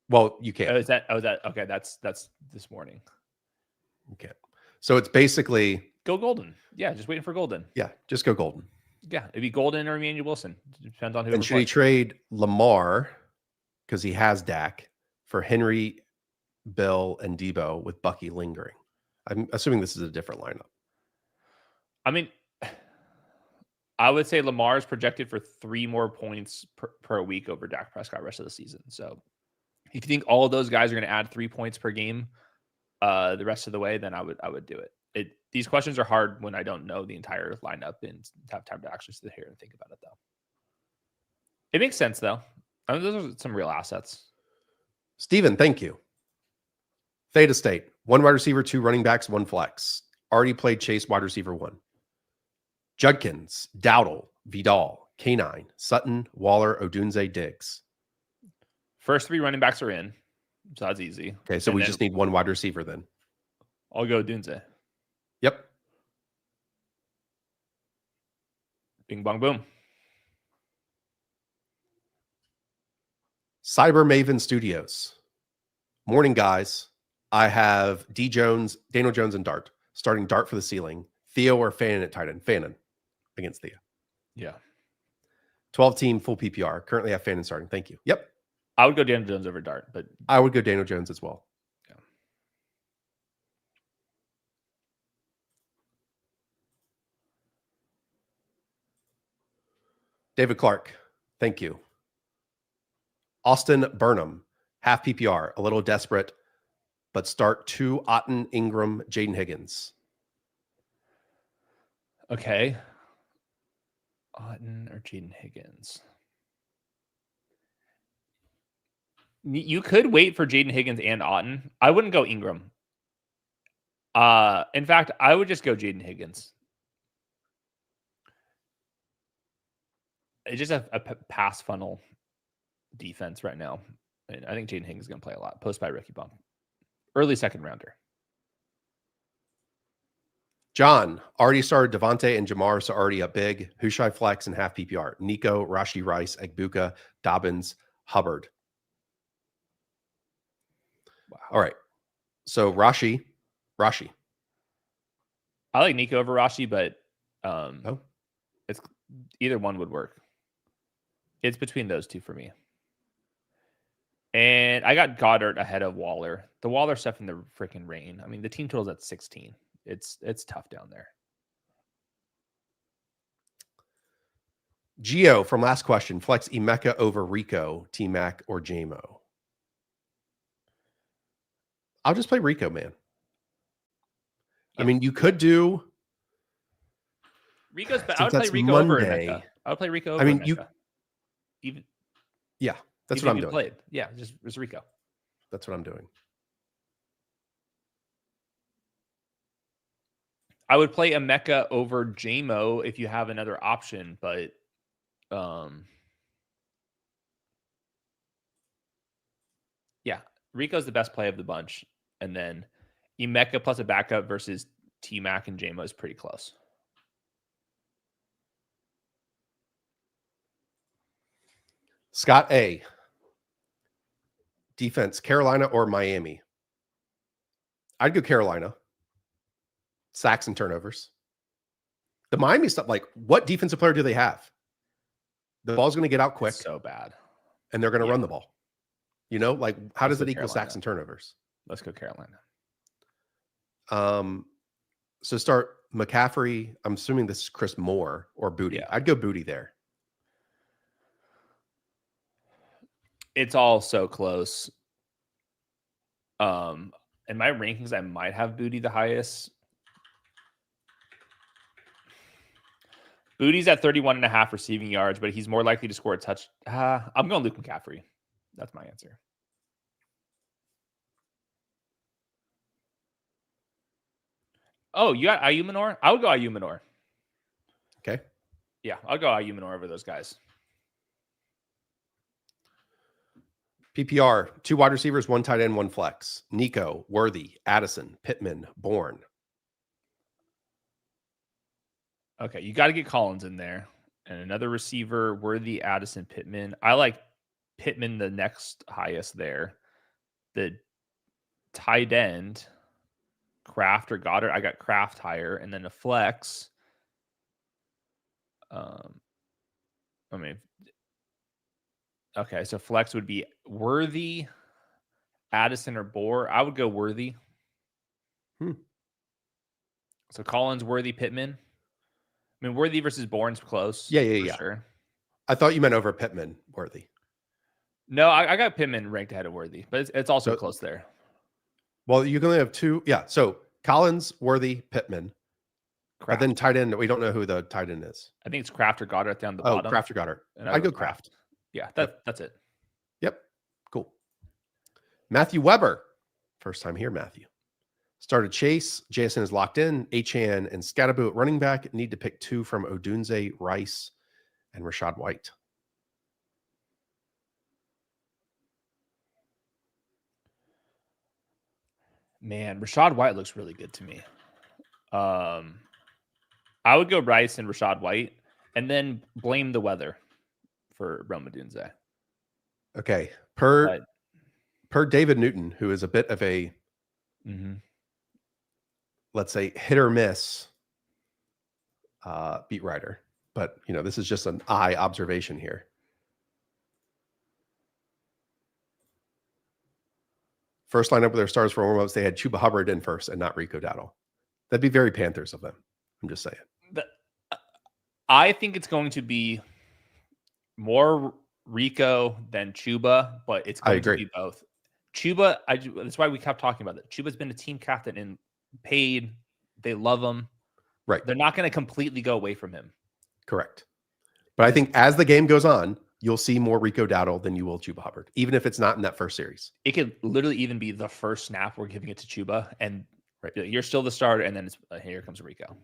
Well, you can't. Okay? That's this morning. You can't. So it's basically go Golden. Yeah, just waiting for Golden. Yeah, just go Golden. Yeah, it'd be Golden or Emmanuel Wilson. Depends on who. And should he trade Lamar because he has Dak for Henry, Bill, and Deebo with Bucky lingering? I'm assuming this is a different lineup. I mean, I would say Lamar is projected for 3 more points per week over Dak Prescott rest of the season. So if you think all of those guys are going to add 3 points per game the rest of the way, then I would do it. These questions are hard when I don't know the entire lineup and have time to actually sit here and think about it, though. It makes sense, though. I mean, those are some real assets. Steven, thank you. Theta State, 1 wide receiver, 2 running backs, 1 flex. Already played Chase, wide receiver 1. Judkins, Dowdle, Vidal, K9, Sutton, Waller, Odunze, Diggs. First 3 running backs are in, so that's easy. Okay, so we just need 1 wide receiver then. I'll go Odunze. Yep. Bing, bong, boom. Cyber Maven Studios. Morning, guys. I have Daniel Jones, and Dart. Starting Dart for the ceiling. Theo or Fannin at tight end? Fannin against Theo. Yeah. 12-team full PPR. Currently have Fannin starting. Thank you. Yep. I would go Daniel Jones over Dart, but I would go Daniel Jones as well. Yeah. David Clark. Thank you. Austin Burnham. Half PPR. A little desperate, but start 2 Otten, Ingram, Jaden Higgins. Okay. Otten or Jaden Higgins? You could wait for Jaden Higgins and Otten. I wouldn't go Ingram. In fact, I would just go Jaden Higgins. It's just a pass funnel defense right now. And I think Jaden Higgins is going to play a lot. Post by Ricky Bump. Early second rounder. John, already started Devontae and Jamar, so already up big. Who should I flex in half PPR? Nico, Rashi Rice, Egbuka, Dobbins, Hubbard. Wow. All right. So Rashi. I like Nico over Rashi, but it's either one would work. It's between those 2 for me. And I got Goddard ahead of Waller. The Waller stuff in the freaking rain. I mean, the team total's at 16. It's tough down there. Gio from last question. Flex Emeka over Rico, T-Mac, or JMO. I'll just play Rico, man. Yeah. I mean, you could do Rico's. I would play Rico over Emeka. I would play Rico over Emeka. Yeah, that's what I'm doing. Played. Yeah, just Rico. That's what I'm doing. I would play Emeka over JMO if you have another option, but yeah, Rico's the best play of the bunch. And then Emeka plus a backup versus T-Mac and JMO is pretty close. Scott A. Defense, Carolina or Miami? I'd go Carolina. Sacks and turnovers. The Miami stuff, like, what defensive player do they have? The ball's going to get out quick. It's so bad. And they're going to run the ball. You know, like, how does it equal Carolina. Sacks and turnovers? Let's go Carolina. So start McCaffrey. I'm assuming this is Chris Moore or Booty. Yeah. I'd go Booty there. It's all so close. In my rankings, I might have Booty the highest. Booty's at 31.5 receiving yards, but he's more likely to score a touch. I'm going Luke McCaffrey. That's my answer. Oh, you got Ayumanor? I would go Ayumanor. Okay. Yeah, I'll go Ayumanor over those guys. PPR, 2 wide receivers, 1 tight end, 1 flex. Nico, Worthy, Addison, Pittman, Bourne. Okay, you got to get Collins in there. And another receiver, Worthy, Addison, Pittman. I like Pittman the next highest there. The tight end, Kraft or Goddard. I got Kraft higher. And then a flex. I mean, okay, so flex would be Worthy, Addison, or Bohr. I would go Worthy. So Collins, Worthy, Pittman. I mean, Worthy versus Bourne's close. Yeah. Sure. I thought you meant over Pittman, Worthy. No, I got Pittman ranked ahead of Worthy, but it's also close there. Well, you can only have two. Yeah. So Collins, Worthy, Pittman. But then tight end, we don't know who the tight end is. I think it's Kraft or Goddard down the bottom. Kraft or Goddard. And I'd go Kraft. Yeah, that's it. Yep. Cool. Matthew Weber. First time here, Matthew. Started Chase. JSN is locked in. Achane and Scatterbo at running back. Need to pick two from Odunze, Rice, and Rashad White. Man, Rashad White looks really good to me. I would go Rice and Rashad White, and then blame the weather for Rome Odunze. Okay. Per David Newton, who is a bit of a, let's say, hit or miss beat writer. But, this is just an eye observation here. First lineup with their stars for warm-ups, they had Chuba Hubbard in first and not Rico Dowdle. That'd be very Panthers of them. I'm just saying. I think it's going to be more Rico than Chuba, but it's going to be both. Chuba, that's why we kept talking about it. Chuba's been a team captain and paid. They love him. Right. They're not going to completely go away from him. Correct. But I think as the game goes on, you'll see more Rico Dowdle than you will Chuba Hubbard, even if it's not in that first series. It could literally even be the first snap we're giving it to Chuba, and you're still the starter, and then here comes Rico.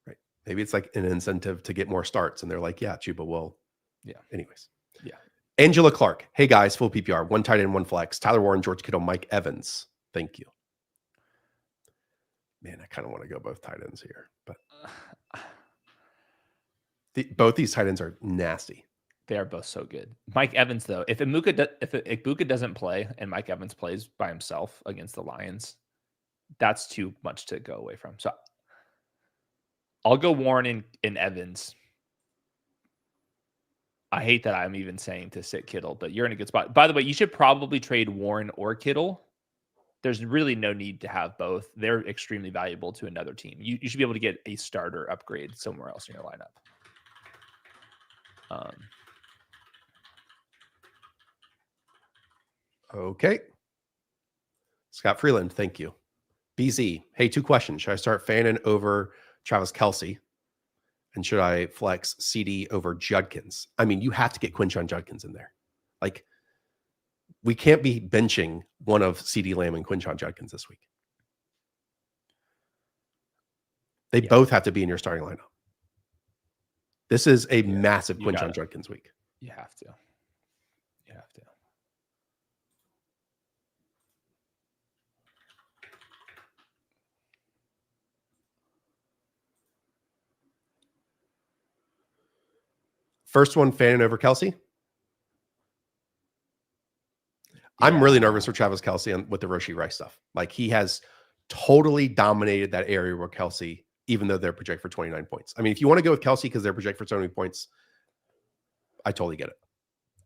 Right. Maybe it's like an incentive to get more starts, and they're like, yeah, Chuba will. Yeah. Anyways. Yeah. Angela Clark. Hey, guys, full PPR. One tight end, one flex. Tyler Warren, George Kittle, Mike Evans. Thank you. Man, I kind of want to go both tight ends here, but both these tight ends are nasty. They are both so good. Mike Evans, though, if Egbuka doesn't play and Mike Evans plays by himself against the Lions, that's too much to go away from. So I'll go Warren and Evans. I hate that I'm even saying to sit Kittle, but you're in a good spot. By the way, you should probably trade Warren or Kittle. There's really no need to have both. They're extremely valuable to another team. You should be able to get a starter upgrade somewhere else in your lineup. Okay. Scott Freeland, thank you. BZ, hey, 2 questions. Should I start Fannin over Travis Kelce? And should I flex CD over Judkins? I mean, you have to get Quinshon Judkins in there. Like, we can't be benching one of CD Lamb and Quinshon Judkins this week. They both have to be in your starting lineup. This is a massive Quinshon Judkins week. You have to. You have to. First one, Fannin over Kelce. I'm really nervous for Travis Kelce with the Rashee Rice stuff. Like, he has totally dominated that area where Kelce, even though they're projected for 29 points. I mean, if you want to go with Kelce because they're projected for 20 points, I totally get it.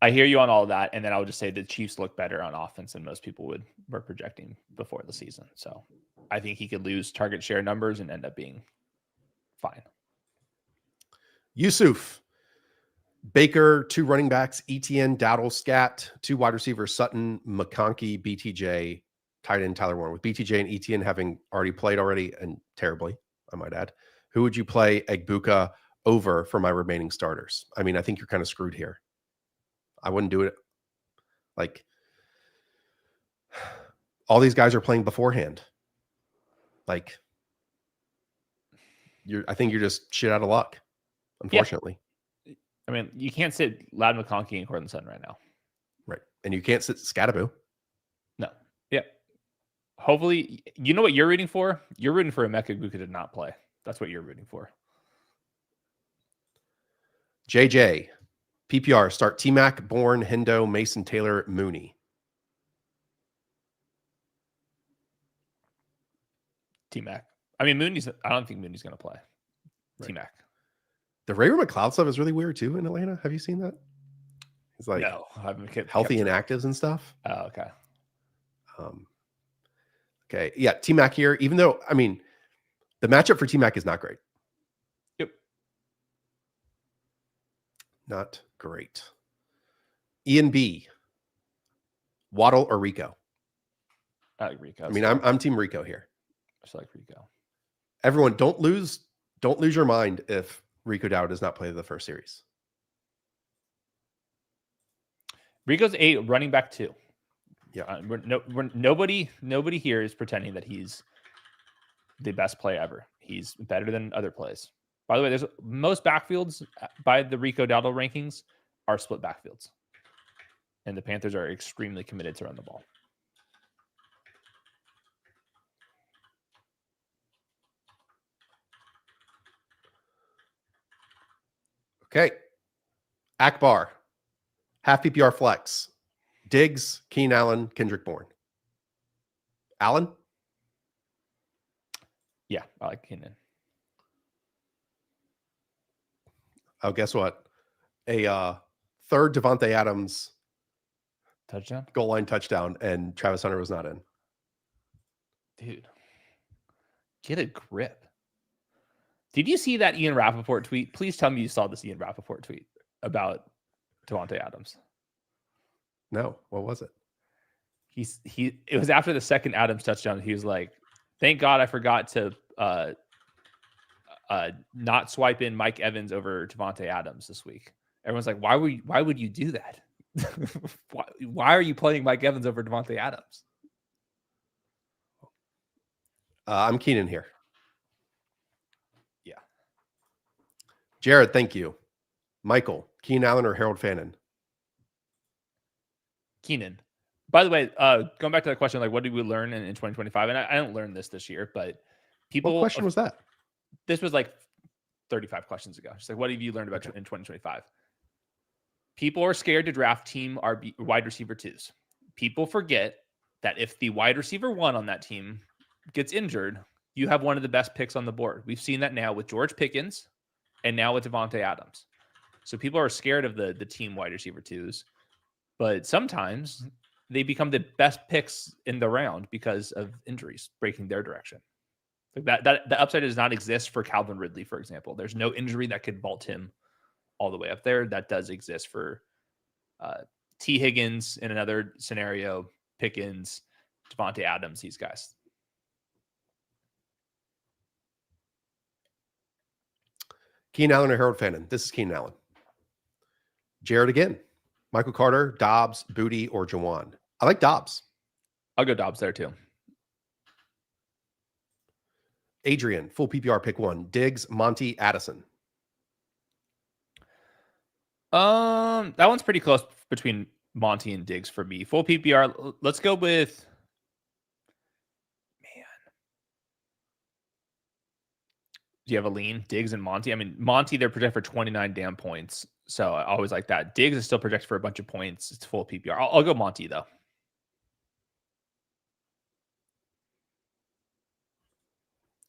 I hear you on all of that. And then I would just say the Chiefs look better on offense than most people were projecting before the season. So I think he could lose target share numbers and end up being fine. Yusuf. Baker, 2 running backs, ETN, Dowdle, Scat, 2 wide receivers, Sutton, McConkey, BTJ, tight end Tyler Warren. With BTJ and ETN having already played and terribly, I might add, who would you play Egbuka over for my remaining starters? I mean, I think you're kind of screwed here. I wouldn't do it. Like, all these guys are playing beforehand. Like, I think you're just shit out of luck, unfortunately. Yeah. I mean, you can't sit Loud McConkey and Cortland Sutton right now. Right. And you can't sit Scatterbo. No. Yeah. Hopefully, you know what you're rooting for? You're rooting for Emeka Egbuka to not play. That's what you're rooting for. JJ, PPR, start T-Mac, Bourne, Hendo, Mason, Taylor, Mooney. T-Mac. I mean, I don't think Mooney's going to play. Right. T-Mac. The Ray McLeod stuff is really weird too in Atlanta. Have you seen that? He's like No, I haven't healthy kept inactives and stuff. Oh, okay. Okay. Yeah. T-Mac here, even though, I mean, the matchup for T-Mac is not great. Yep. Not great. Ian B. Waddle or Rico? I like Rico. I mean, I'm Team Rico here. I just like Rico. Everyone, don't lose your mind if Rico Dowdle does not play the first series. Rico's a running back too. Yeah. Nobody here is pretending that he's the best player ever. He's better than other plays. By the way, there's most backfields by the Rico Dowdle rankings are split backfields. And the Panthers are extremely committed to run the ball. Okay. Akbar. Half PPR flex. Diggs, Keenan Allen, Kendrick Bourne. Allen? Yeah, I like Keenan. Oh, guess what? A third Devontae Adams Touchdown? goal line touchdown, and Travis Hunter was not in. Dude, get a grip. Did you see that Ian Rappaport tweet? Please tell me you saw this Ian Rappaport tweet about Devontae Adams. No, what was it? It was after the second Adams touchdown. He was like, "Thank God I forgot to not swipe in Mike Evans over Devontae Adams this week." Everyone's like, "Why would you do that? why are you playing Mike Evans over Devontae Adams?" I'm Keenan here. Yeah. Jared, thank you. Michael, Keenan Allen or Harold Fannin? Keenan. By the way, going back to the question, like, what did we learn in 2025? And I didn't learn this year, but people. What question was that? This was like 35 questions ago. Just like, what have you learned about in 2025? People are scared to draft team wide receiver twos. People forget that if the wide receiver one on that team gets injured, you have one of the best picks on the board. We've seen that now with George Pickens and now with Devontae Adams. So people are scared of the team wide receiver twos, but sometimes they become the best picks in the round because of injuries breaking their direction. Like that the upside does not exist for Calvin Ridley, for example. There's no injury that could vault him all the way up there. That does exist for T. Higgins in another scenario, Pickens, Devontae Adams, these guys. Keenan Allen or Harold Fannin? This is Keenan Allen. Jared again. Michael Carter, Dobbs, Booty, or Jawan? I like Dobbs. I'll go Dobbs there too. Adrian, full PPR pick one. Diggs, Monty, Addison. That one's pretty close between Monty and Diggs for me. Full PPR. Let's go with. Man, do you have a lean? Diggs and Monty. I mean, Monty, they're projected for 29 damn points, so I always like that. Diggs is still projected for a bunch of points. It's full PPR. I'll go Monty though.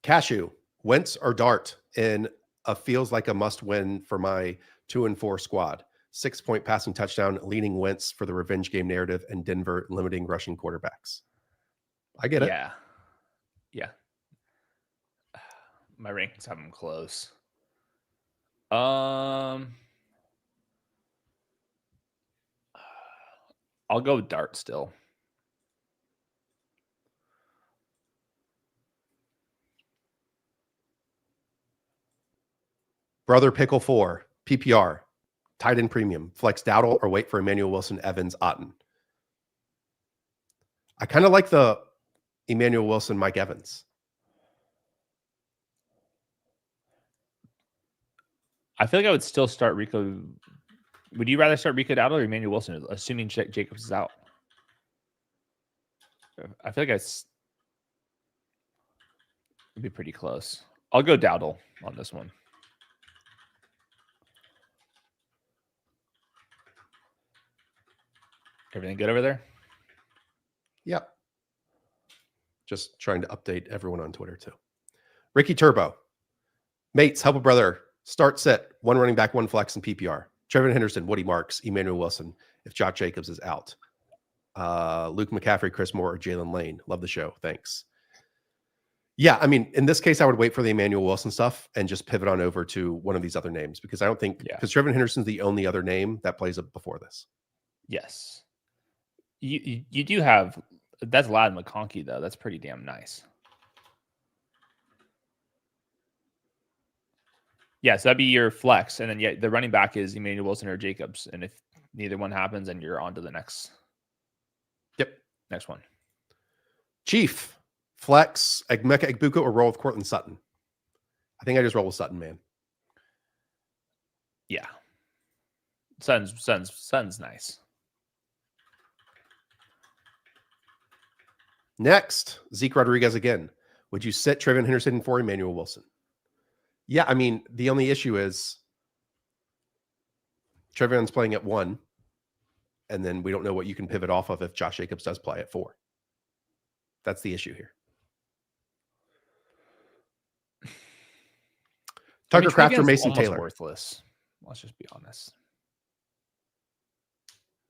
Cashew, Wentz or Dart in a feels like a must-win for my 2-4 squad. 6-point passing touchdown, leading Wentz for the revenge game narrative, and Denver limiting rushing quarterbacks. I get it. Yeah. My rankings have them close. I'll go with Dart still. Brother Pickle 4, PPR, tight end premium, flex Dowdle or wait for Emmanuel Wilson, Evans, Otten. I kind of like the Emmanuel Wilson, Mike Evans. I feel like I would still start Rico. Would you rather start Rico Dowdle or Emmanuel Wilson, assuming Jacobs is out? I feel like it'd be pretty close. I'll go Dowdle on this one. Everything good over there? Yep. Just trying to update everyone on Twitter too. Ricky Turbo. Mates, help a brother Start set, one running back, one flex in PPR. Trevor Henderson, Woody Marks, Emmanuel Wilson, if Josh Jacobs is out. Luke McCaffrey, Chris Moore, or Jalen Lane. Love the show. Thanks. Yeah, I mean, in this case, I would wait for the Emmanuel Wilson stuff and just pivot on over to one of these other names because I don't think because Trevor Henderson's the only other name that plays up before this. Yes. You do have that's Ladd McConkey though. That's pretty damn nice. Yeah, so that'd be your flex, and then the running back is Emmanuel Wilson or Jacobs, and if neither one happens, then you're on to the next. Yep, next one. Chief flex Emeka Egbuka or roll with Cortland Sutton. I think I just roll with Sutton, man. Yeah, Sutton's nice. Next, Zeke Rodriguez again. Would you sit Trevin Henderson for Emmanuel Wilson? Yeah, I mean, the only issue is Trevion's playing at 1, and then we don't know what you can pivot off of if Josh Jacobs does play at 4. That's the issue here. Tucker Kraft or Mason Taylor? Worthless. Let's just be honest.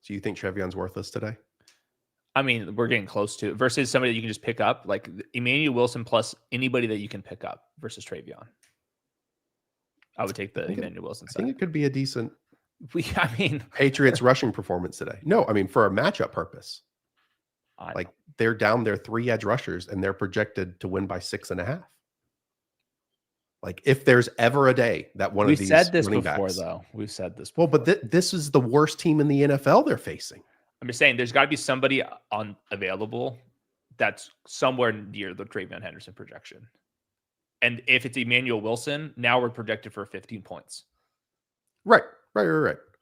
Do you think Trevion's worthless today? I mean, we're getting close to it versus somebody that you can just pick up, like Emmanuel Wilson plus anybody that you can pick up versus Travion. I would take the Emmanuel Wilson side. I think it could be a decent I mean Patriots rushing performance today. No, I mean for a matchup purpose. Like they're down their 3 edge rushers and they're projected to win by 6.5. Like if there's ever a day that one of these said this running before backs, though. We've said this before. Well, but this is the worst team in the NFL they're facing. I'm just saying there's got to be somebody available that's somewhere near the Travion Henderson projection. And if it's Emmanuel Wilson, now we're projected for 15 points. Right.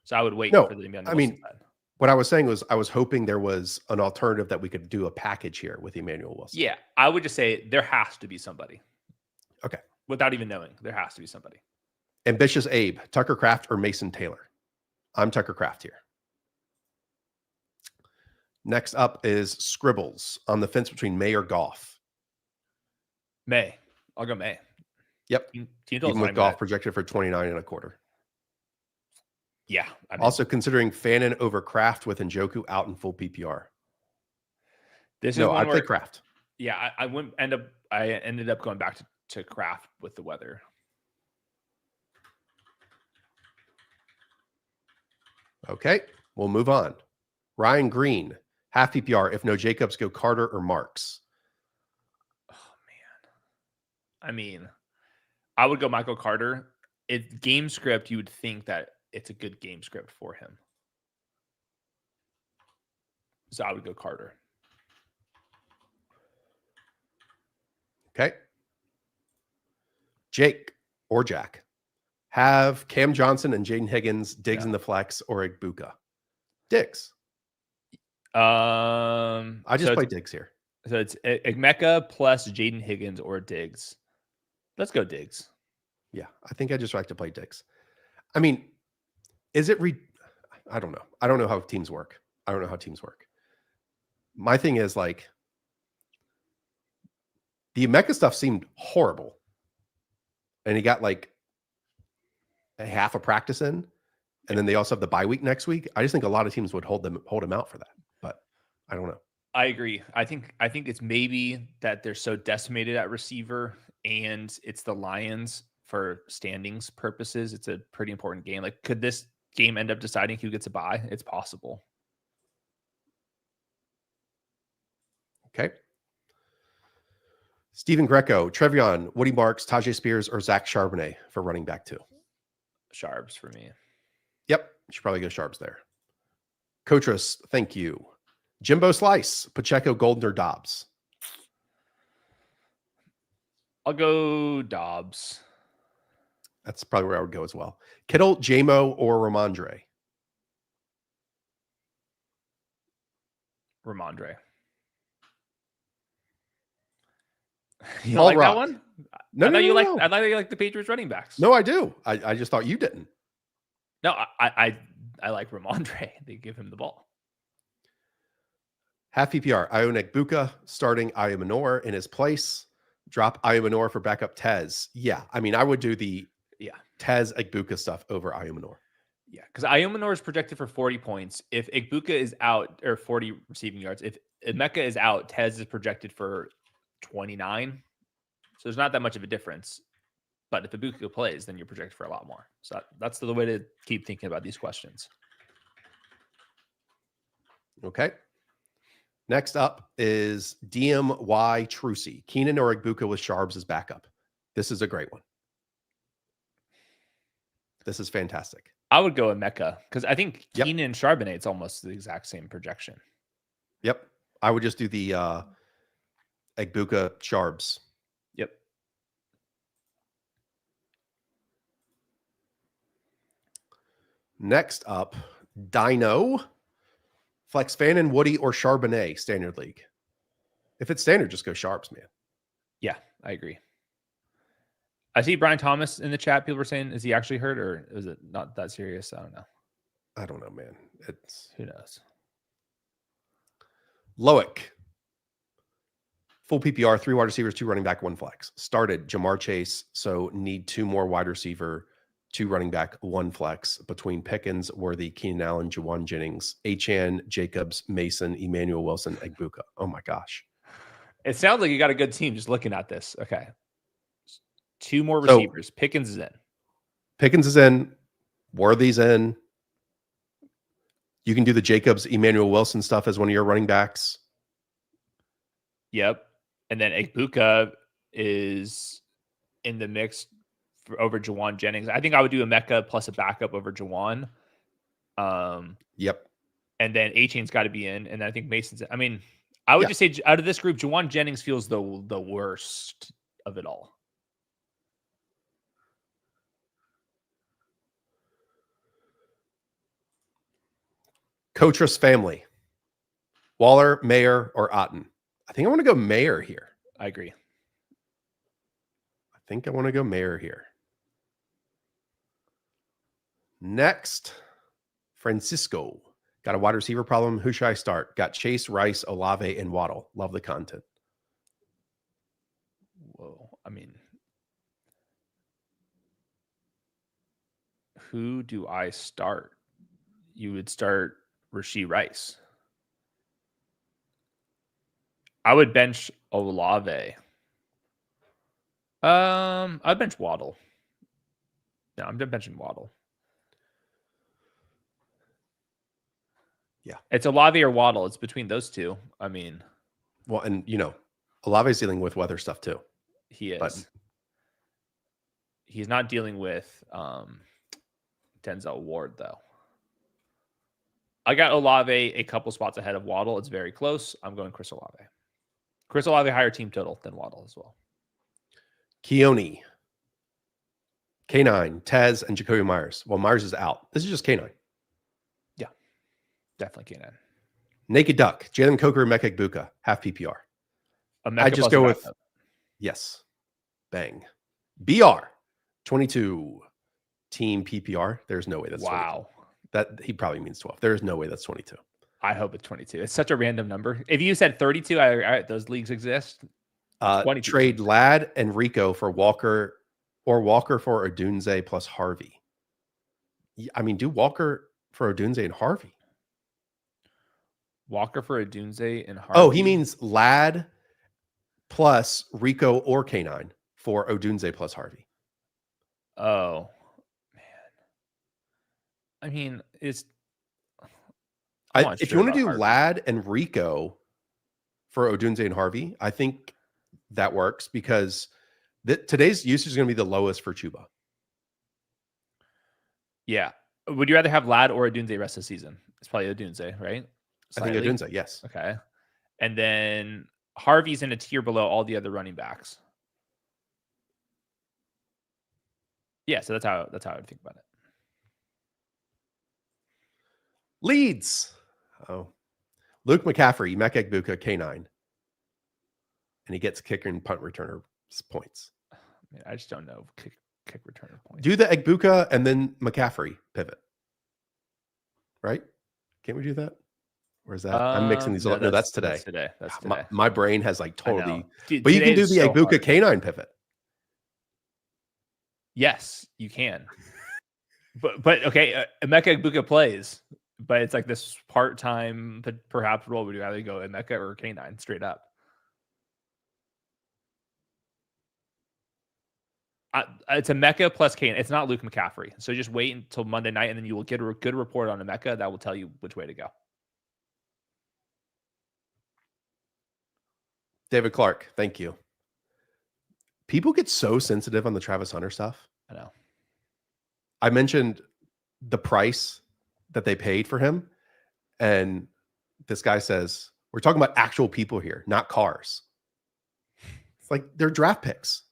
So I would wait for the Emmanuel Wilson side. What I was saying was I was hoping there was an alternative that we could do a package here with Emmanuel Wilson. Yeah, I would just say there has to be somebody. Okay. Without even knowing, there has to be somebody. Ambitious Abe, Tucker Kraft or Mason Taylor? I'm Tucker Kraft here. Next up is Scribbles on the fence between May or Goff. May. I'll go May. Yep. Even with Goff projected for 29.25. Yeah. I mean, also considering Fannin over Kraft with Njoku out in full PPR. I'd play Kraft. Yeah, I ended up going back to Kraft with the weather. Okay, we'll move on. Ryan Green, half PPR. If no Jacobs, go Carter or Marks. Oh man, I mean, I would go Michael Carter. It's game script. You would think that it's a good game script for him, so I would go Carter. Okay. Jake or Jack. Have Cam Johnson and Jaden Higgins, Diggs in the flex, or Egbuka? Diggs. I just play Diggs here. So it's Emeka plus Jaden Higgins or Diggs. Let's go Diggs. Yeah, I think I just like to play Diggs. I mean, is it I don't know. I don't know how teams work. My thing is like the Emeka stuff seemed horrible. And he got like a half a practice in, and then they also have the bye week next week. I just think a lot of teams would hold him out for that, but I don't know. I agree. I think it's maybe that they're so decimated at receiver, and it's the Lions for standings purposes. It's a pretty important game. Like, could this game end up deciding who gets a bye? It's possible. Okay. Steven Greco, Trevion, Woody Marks, Tajay Spears, or Zach Charbonnet for running back 2. Sharbs for me. Yep. You should probably go Sharbs there. Coatress, thank you. Jimbo Slice, Pacheco, Golden, or Dobbs? I'll go Dobbs. That's probably where I would go as well. Kittle, JMO, or Ramondre? Ramondre. You don't like that one? No, I no, you no. like you like the Patriots running backs. No, I do. I just thought you didn't. No, I like Ramondre. They give him the ball. Half PPR. Ionic Buka starting Ayamanor in his place. Drop Ayamanor for backup Tez. Yeah, I mean, I would do the Yeah. Tez Egbuka stuff over Ayumanor. Yeah, because Ayumanor is projected for 40 points. If Egbuka is out, or 40 receiving yards, if Emeka is out, Tez is projected for 29. So there's not that much of a difference. But if Egbuka plays, then you're projected for a lot more. So that's the way to keep thinking about these questions. Okay. Next up is DMY Trucy. Keenan or Egbuka with Sharps as backup. This is a great one. This is fantastic. I would go Emeka because I think Yep. Keenan and Charbonnet, it's almost the exact same projection. Yep. I would just do the Egbuka Sharps. Yep. Next up, Dino. Flex Fannin, Woody, or Charbonnet, standard league. If it's standard, just go Sharps, man. Yeah, I agree. I see Brian Thomas in the chat. People were saying, is he actually hurt or is it not that serious? I don't know. I don't know, man. Who knows? Loic. Full PPR, 3 wide receivers, 2 running back, 1 flex. Started Jamar Chase, so need 2 more wide receiver, 2 running back, 1 flex between Pickens, Worthy, Keenan Allen, Juwan Jennings, Achane, Jacobs, Mason, Emmanuel Wilson, Egbuka. Oh my gosh. It sounds like you got a good team just looking at this. Okay. 2 more receivers. So, Pickens is in. Pickens is in. Worthy's in. You can do the Jacobs, Emmanuel Wilson stuff as one of your running backs. Yep. And then Egbuka is in the mix over Juwan Jennings. I think I would do Emeka plus a backup over Juwan. Yep. And then Achane's got to be in. And then I think Mason's in. I mean, I would just say out of this group, Juwan Jennings feels the worst of it all. Coatress family. Waller, Mayer, or Otten. I think I want to go Mayer here. I agree. I think I want to go Mayer here. Next, Francisco. Got a wide receiver problem. Who should I start? Got Chase, Rice, Olave, and Waddle. Love the content. Whoa. I mean, who do I start? You would start Rashee Rice. I would bench Olave. I'd bench Waddle. No, I'm just benching Waddle. Yeah. It's Olave or Waddle. It's between those two. I mean. Well, and, you know, Olave's dealing with weather stuff too. He is. But he's not dealing with Denzel Ward, though. I got Olave a couple spots ahead of Waddle. It's very close. I'm going Chris Olave. Chris Olave higher team total than Waddle as well. Keone, K9, Tez, and Jacoby Myers. Well, Myers is out. This is just K9. Yeah, definitely K9. Naked Duck, Jalen Coker, Emeka Egbuka, half PPR. I just go with, yes, bang. BR, 22, team PPR. There's no way that's 22. That he probably means 12. There is no way that's 22. I hope it's 22. It's such a random number. If you said 32, those leagues exist. Trade Ladd and Rico for Walker, or Walker for Odunze plus Harvey. I mean, do Walker for Odunze and Harvey. Walker for Odunze and Harvey. Oh, he means Ladd plus Rico or K9 for Odunze plus Harvey. Oh, man. I mean, it's... if you want to do Harvey. Ladd and Rico for Odunze and Harvey, I think that works because today's usage is going to be the lowest for Chuba. Yeah. Would you rather have Ladd or Odunze rest of the season? It's probably Odunze, right? Slightly. I think Odunze, yes. Okay. And then Harvey's in a tier below all the other running backs. Yeah, so that's how I would think about it. Leads. Oh, Luke McCaffrey, Emeka Egbuka, K9. And he gets kicker and punt returner points. I just don't know kick returner points. Do the Egbuka and then McCaffrey pivot. Right? Can't we do that? Or is that? I'm mixing these up. No, that's today. That's today. That's today. My brain has like totally. But you can do the Egbuka K9 pivot. Yes, you can. But okay, Emeka Egbuka plays, but it's like this part-time, perhaps role. Would you rather go Emeka or K9 straight up? It's Emeka plus K9. It's not Luke McCaffrey. So just wait until Monday night, and then you will get a good report on Emeka that will tell you which way to go. David Clark, thank you. People get so sensitive on the Travis Hunter stuff. I know. I mentioned the price that they paid for him, and this guy says, we're talking about actual people here, not cars. It's like they're draft picks.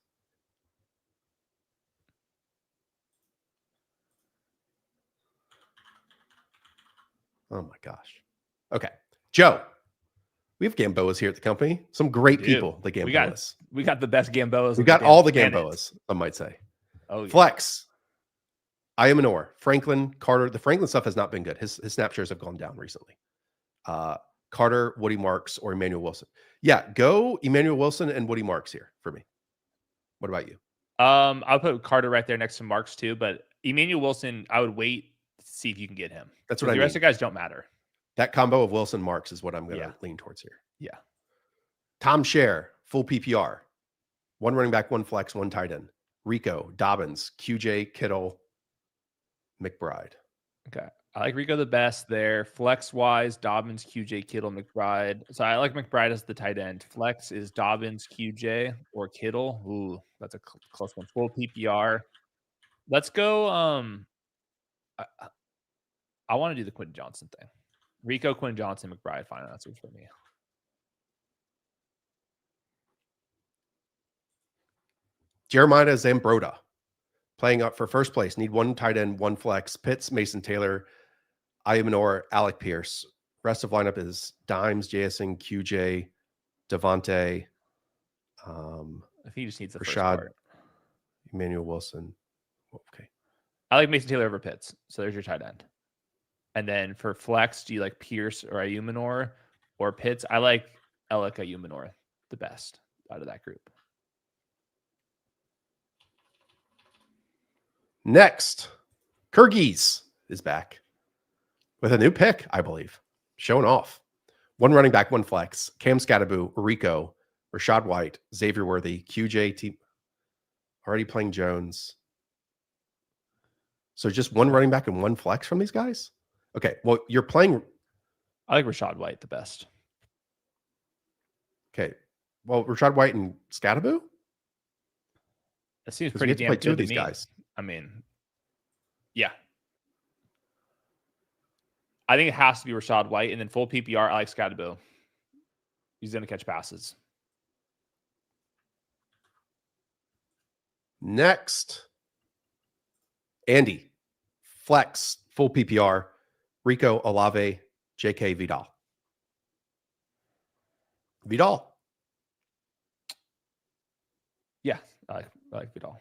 Oh my gosh. Okay. Joe, we have Gamboas here at the company. Some great people, the Gamboas. We got the best Gamboas. We got all the Gamboas, some might say. Oh, yeah. Flex. Ayamanor, Franklin, Carter. The Franklin stuff has not been good. His snap shares have gone down recently. Carter, Woody Marks, or Emmanuel Wilson. Yeah, go Emmanuel Wilson and Woody Marks here for me. What about you? I'll put Carter right there next to Marks too, but Emmanuel Wilson, I would wait to see if you can get him. That's what I mean. The rest of the guys don't matter. That combo of Wilson Marks is what I'm going to lean towards here. Yeah. Tom Scher, full PPR. One running back, one flex, one tight end. Rico, Dobbins, QJ, Kittle, McBride. Okay. I like Rico the best there. Flex wise, Dobbins, QJ, Kittle, McBride. So I like McBride as the tight end. Flex is Dobbins, QJ, or Kittle. Ooh, that's a close one. Full PPR. Let's go. I want to do the Quentin Johnson thing. Rico, Quentin Johnson, McBride. Final answers for me. Jeremiah Zambroda, playing up for first place. Need one tight end, one flex. Pitts, Mason Taylor, Ayamanor, Alec Pierce. Rest of lineup is Dimes, JSN, QJ, Devontae. I think he just needs the Rashad, first part. Emmanuel Wilson. Okay. I like Mason Taylor over Pitts. So there's your tight end. And then for flex, do you like Pierce or Ayumanor or Pitts? I like Alec Ayumanor the best out of that group. Next, Kyrgyz is back with a new pick, I believe. Showing off. One running back, one flex. Cam Scattaboo, Rico, Rashad White, Xavier Worthy, QJ, team already playing Jones. So just one running back and one flex from these guys? Okay, well, you're playing. I like Rashad White the best. Okay, well, Rashad White and Scattaboo? That seems pretty damn good two of to these me. guys. I mean, yeah. I think it has to be Rashad White, and then full PPR, I like Scattaboo. He's going to catch passes. Next, Andy, flex, full PPR, Rico, Olave, JK, Vidal. Vidal. Yeah, I like Vidal.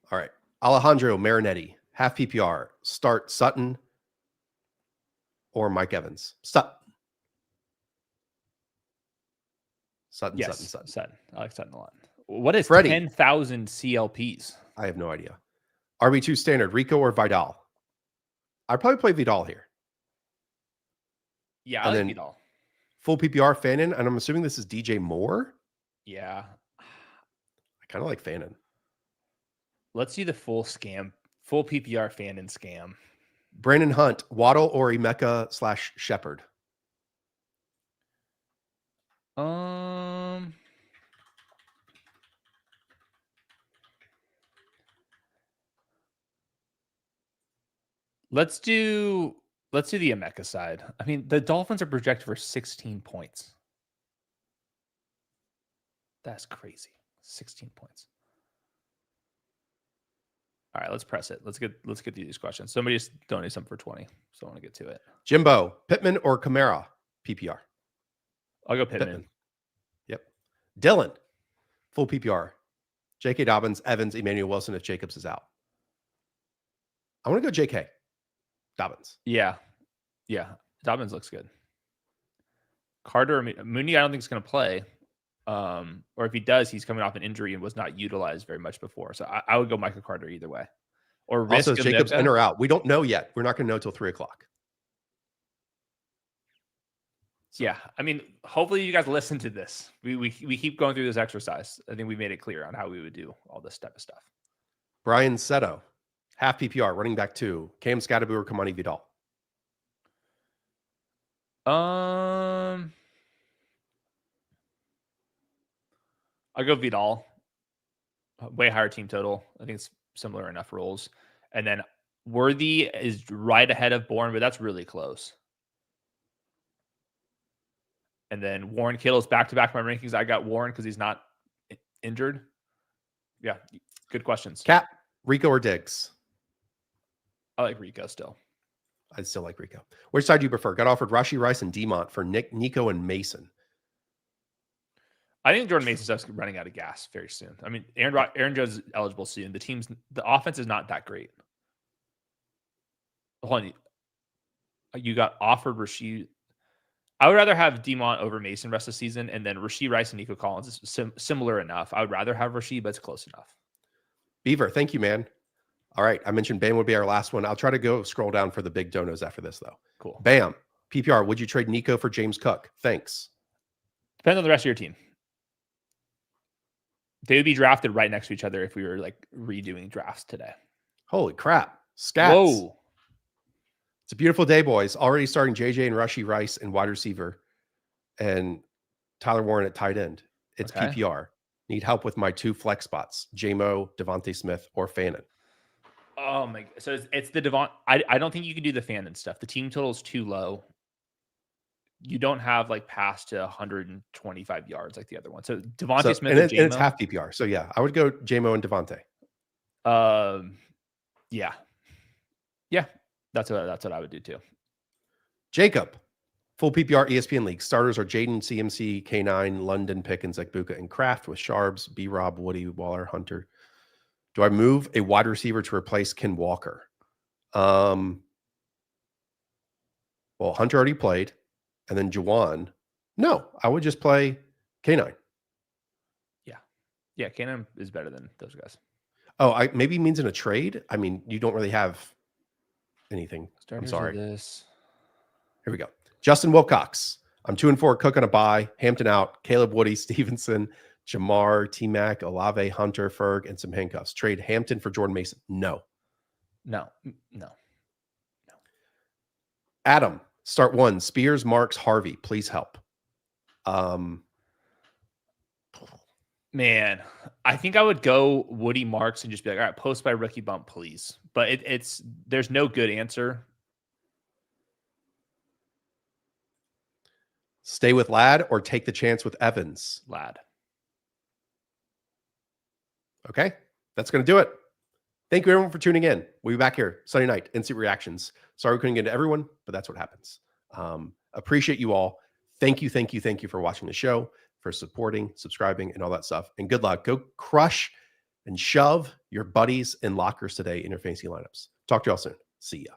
All right. Alejandro Marinetti, half PPR. Start Sutton or Mike Evans. Sutton. Sutton. I like Sutton a lot. What is Freddie. 10,000 CLPs? I have no idea. RB2 standard, Rico or Vidal? I'd probably play Vidal here. Yeah, I like Vidal. Full PPR, Fannin, and I'm assuming this is DJ Moore? Yeah. I kind of like Fannin. Let's do the full PPR Fannin scam. Brandon Hunt, Waddle or Emeka / Shepard? Let's do the Emeka side. I mean, the Dolphins are projected for 16 points. That's crazy. 16 points. All right, let's press it. Let's get to these questions. Somebody just donated something for 20, so I want to get to it. Jimbo, Pittman or Kamara? PPR. I'll go Pittman. Yep. Dylan, full PPR. J.K. Dobbins, Evans, Emmanuel Wilson if Jacobs is out. I want to go J.K. Dobbins. Yeah. Dobbins looks good. Carter, Mooney, I don't think is going to play. Or if he does, he's coming off an injury and was not utilized very much before. So I would go Michael Carter either way. Or risk Also, is Jacobs in Emeka. or out? We don't know yet. We're not going to know till 3:00. So. Yeah, I mean, hopefully you guys listen to this. We keep going through this exercise. I think we made it clear on how we would do all this type of stuff. Brian Seto, half PPR, running back 2. Cam Scadaboo or Kamani Vidal? I'll go Vidal. Way higher team total. I think it's similar enough roles. And then Worthy is right ahead of Bourne, but that's really close. And then Warren Kittle's back-to-back my rankings. I got Warren because he's not injured. Yeah, good questions. Cap, Rico or Diggs? I like Rico still. I still like Rico. Which side do you prefer? Got offered Rashee Rice and Demont for Nico and Mason. I think Jordan Mason's running out of gas very soon. I mean, Aaron Jones is eligible soon. The offense is not that great. Hold on. You got offered Rashee. I would rather have Demont over Mason rest of the season, and then Rashee Rice and Nico Collins is similar enough. I would rather have Rashee, but it's close enough. Beaver, thank you, man. All right, I mentioned Bam would be our last one. I'll try to go scroll down for the big donos after this, though. Cool. Bam, PPR, would you trade Nico for James Cook? Thanks. Depends on the rest of your team. They would be drafted right next to each other if we were like redoing drafts today. Holy crap. Scats. Whoa. It's a beautiful day, boys. Already starting JJ and Rashee Rice and wide receiver and Tyler Warren at tight end. It's okay. PPR. Need help with my 2 flex spots, J-Mo, Devontae Smith, or Fannin. Oh my! So it's the Devon. I don't think you can do the Fannin stuff. The team total is too low. You don't have like pass to 125 yards like the other one. So Devontae Smith and it's half PPR. So yeah, I would go J-Mo and Devontae. Yeah. That's what I would do too. Jacob, full PPR ESPN league. Starters are Jaden, CMC, K9, London, Pickens, Egbuka, and Kraft with Sharps, B-Rob, Woody, Waller, Hunter. Do I move a wide receiver to replace Ken Walker? Well, Hunter already played, and then Juwan. No, I would just play K9. Yeah, K9 is better than those guys. Oh, maybe means in a trade. I mean, you don't really have anything. Starters I'm sorry. This. Here we go. Justin Wilcox. I'm 2-4. Cook on a bye. Hampton out. Caleb Woody, Stevenson, Jamar, T-Mac, Olave, Hunter, Ferg, and some handcuffs. Trade Hampton for Jordan Mason. No. Adam, start 1. Spears, Marks, Harvey. Please help. Man, I think I would go Woody, Marks and just be like, all right, post by rookie bump, please. But there's no good answer. Stay with Ladd or take the chance with Evans? Ladd. Okay, that's going to do it. Thank you, everyone, for tuning in. We'll be back here Sunday night, instant reactions. Sorry we couldn't get to everyone, but that's what happens. Appreciate you all. Thank you for watching the show, for supporting, subscribing, and all that stuff. And good luck. Go crush and shove your buddies in lockers today in your fantasy lineups. Talk to y'all soon. See ya.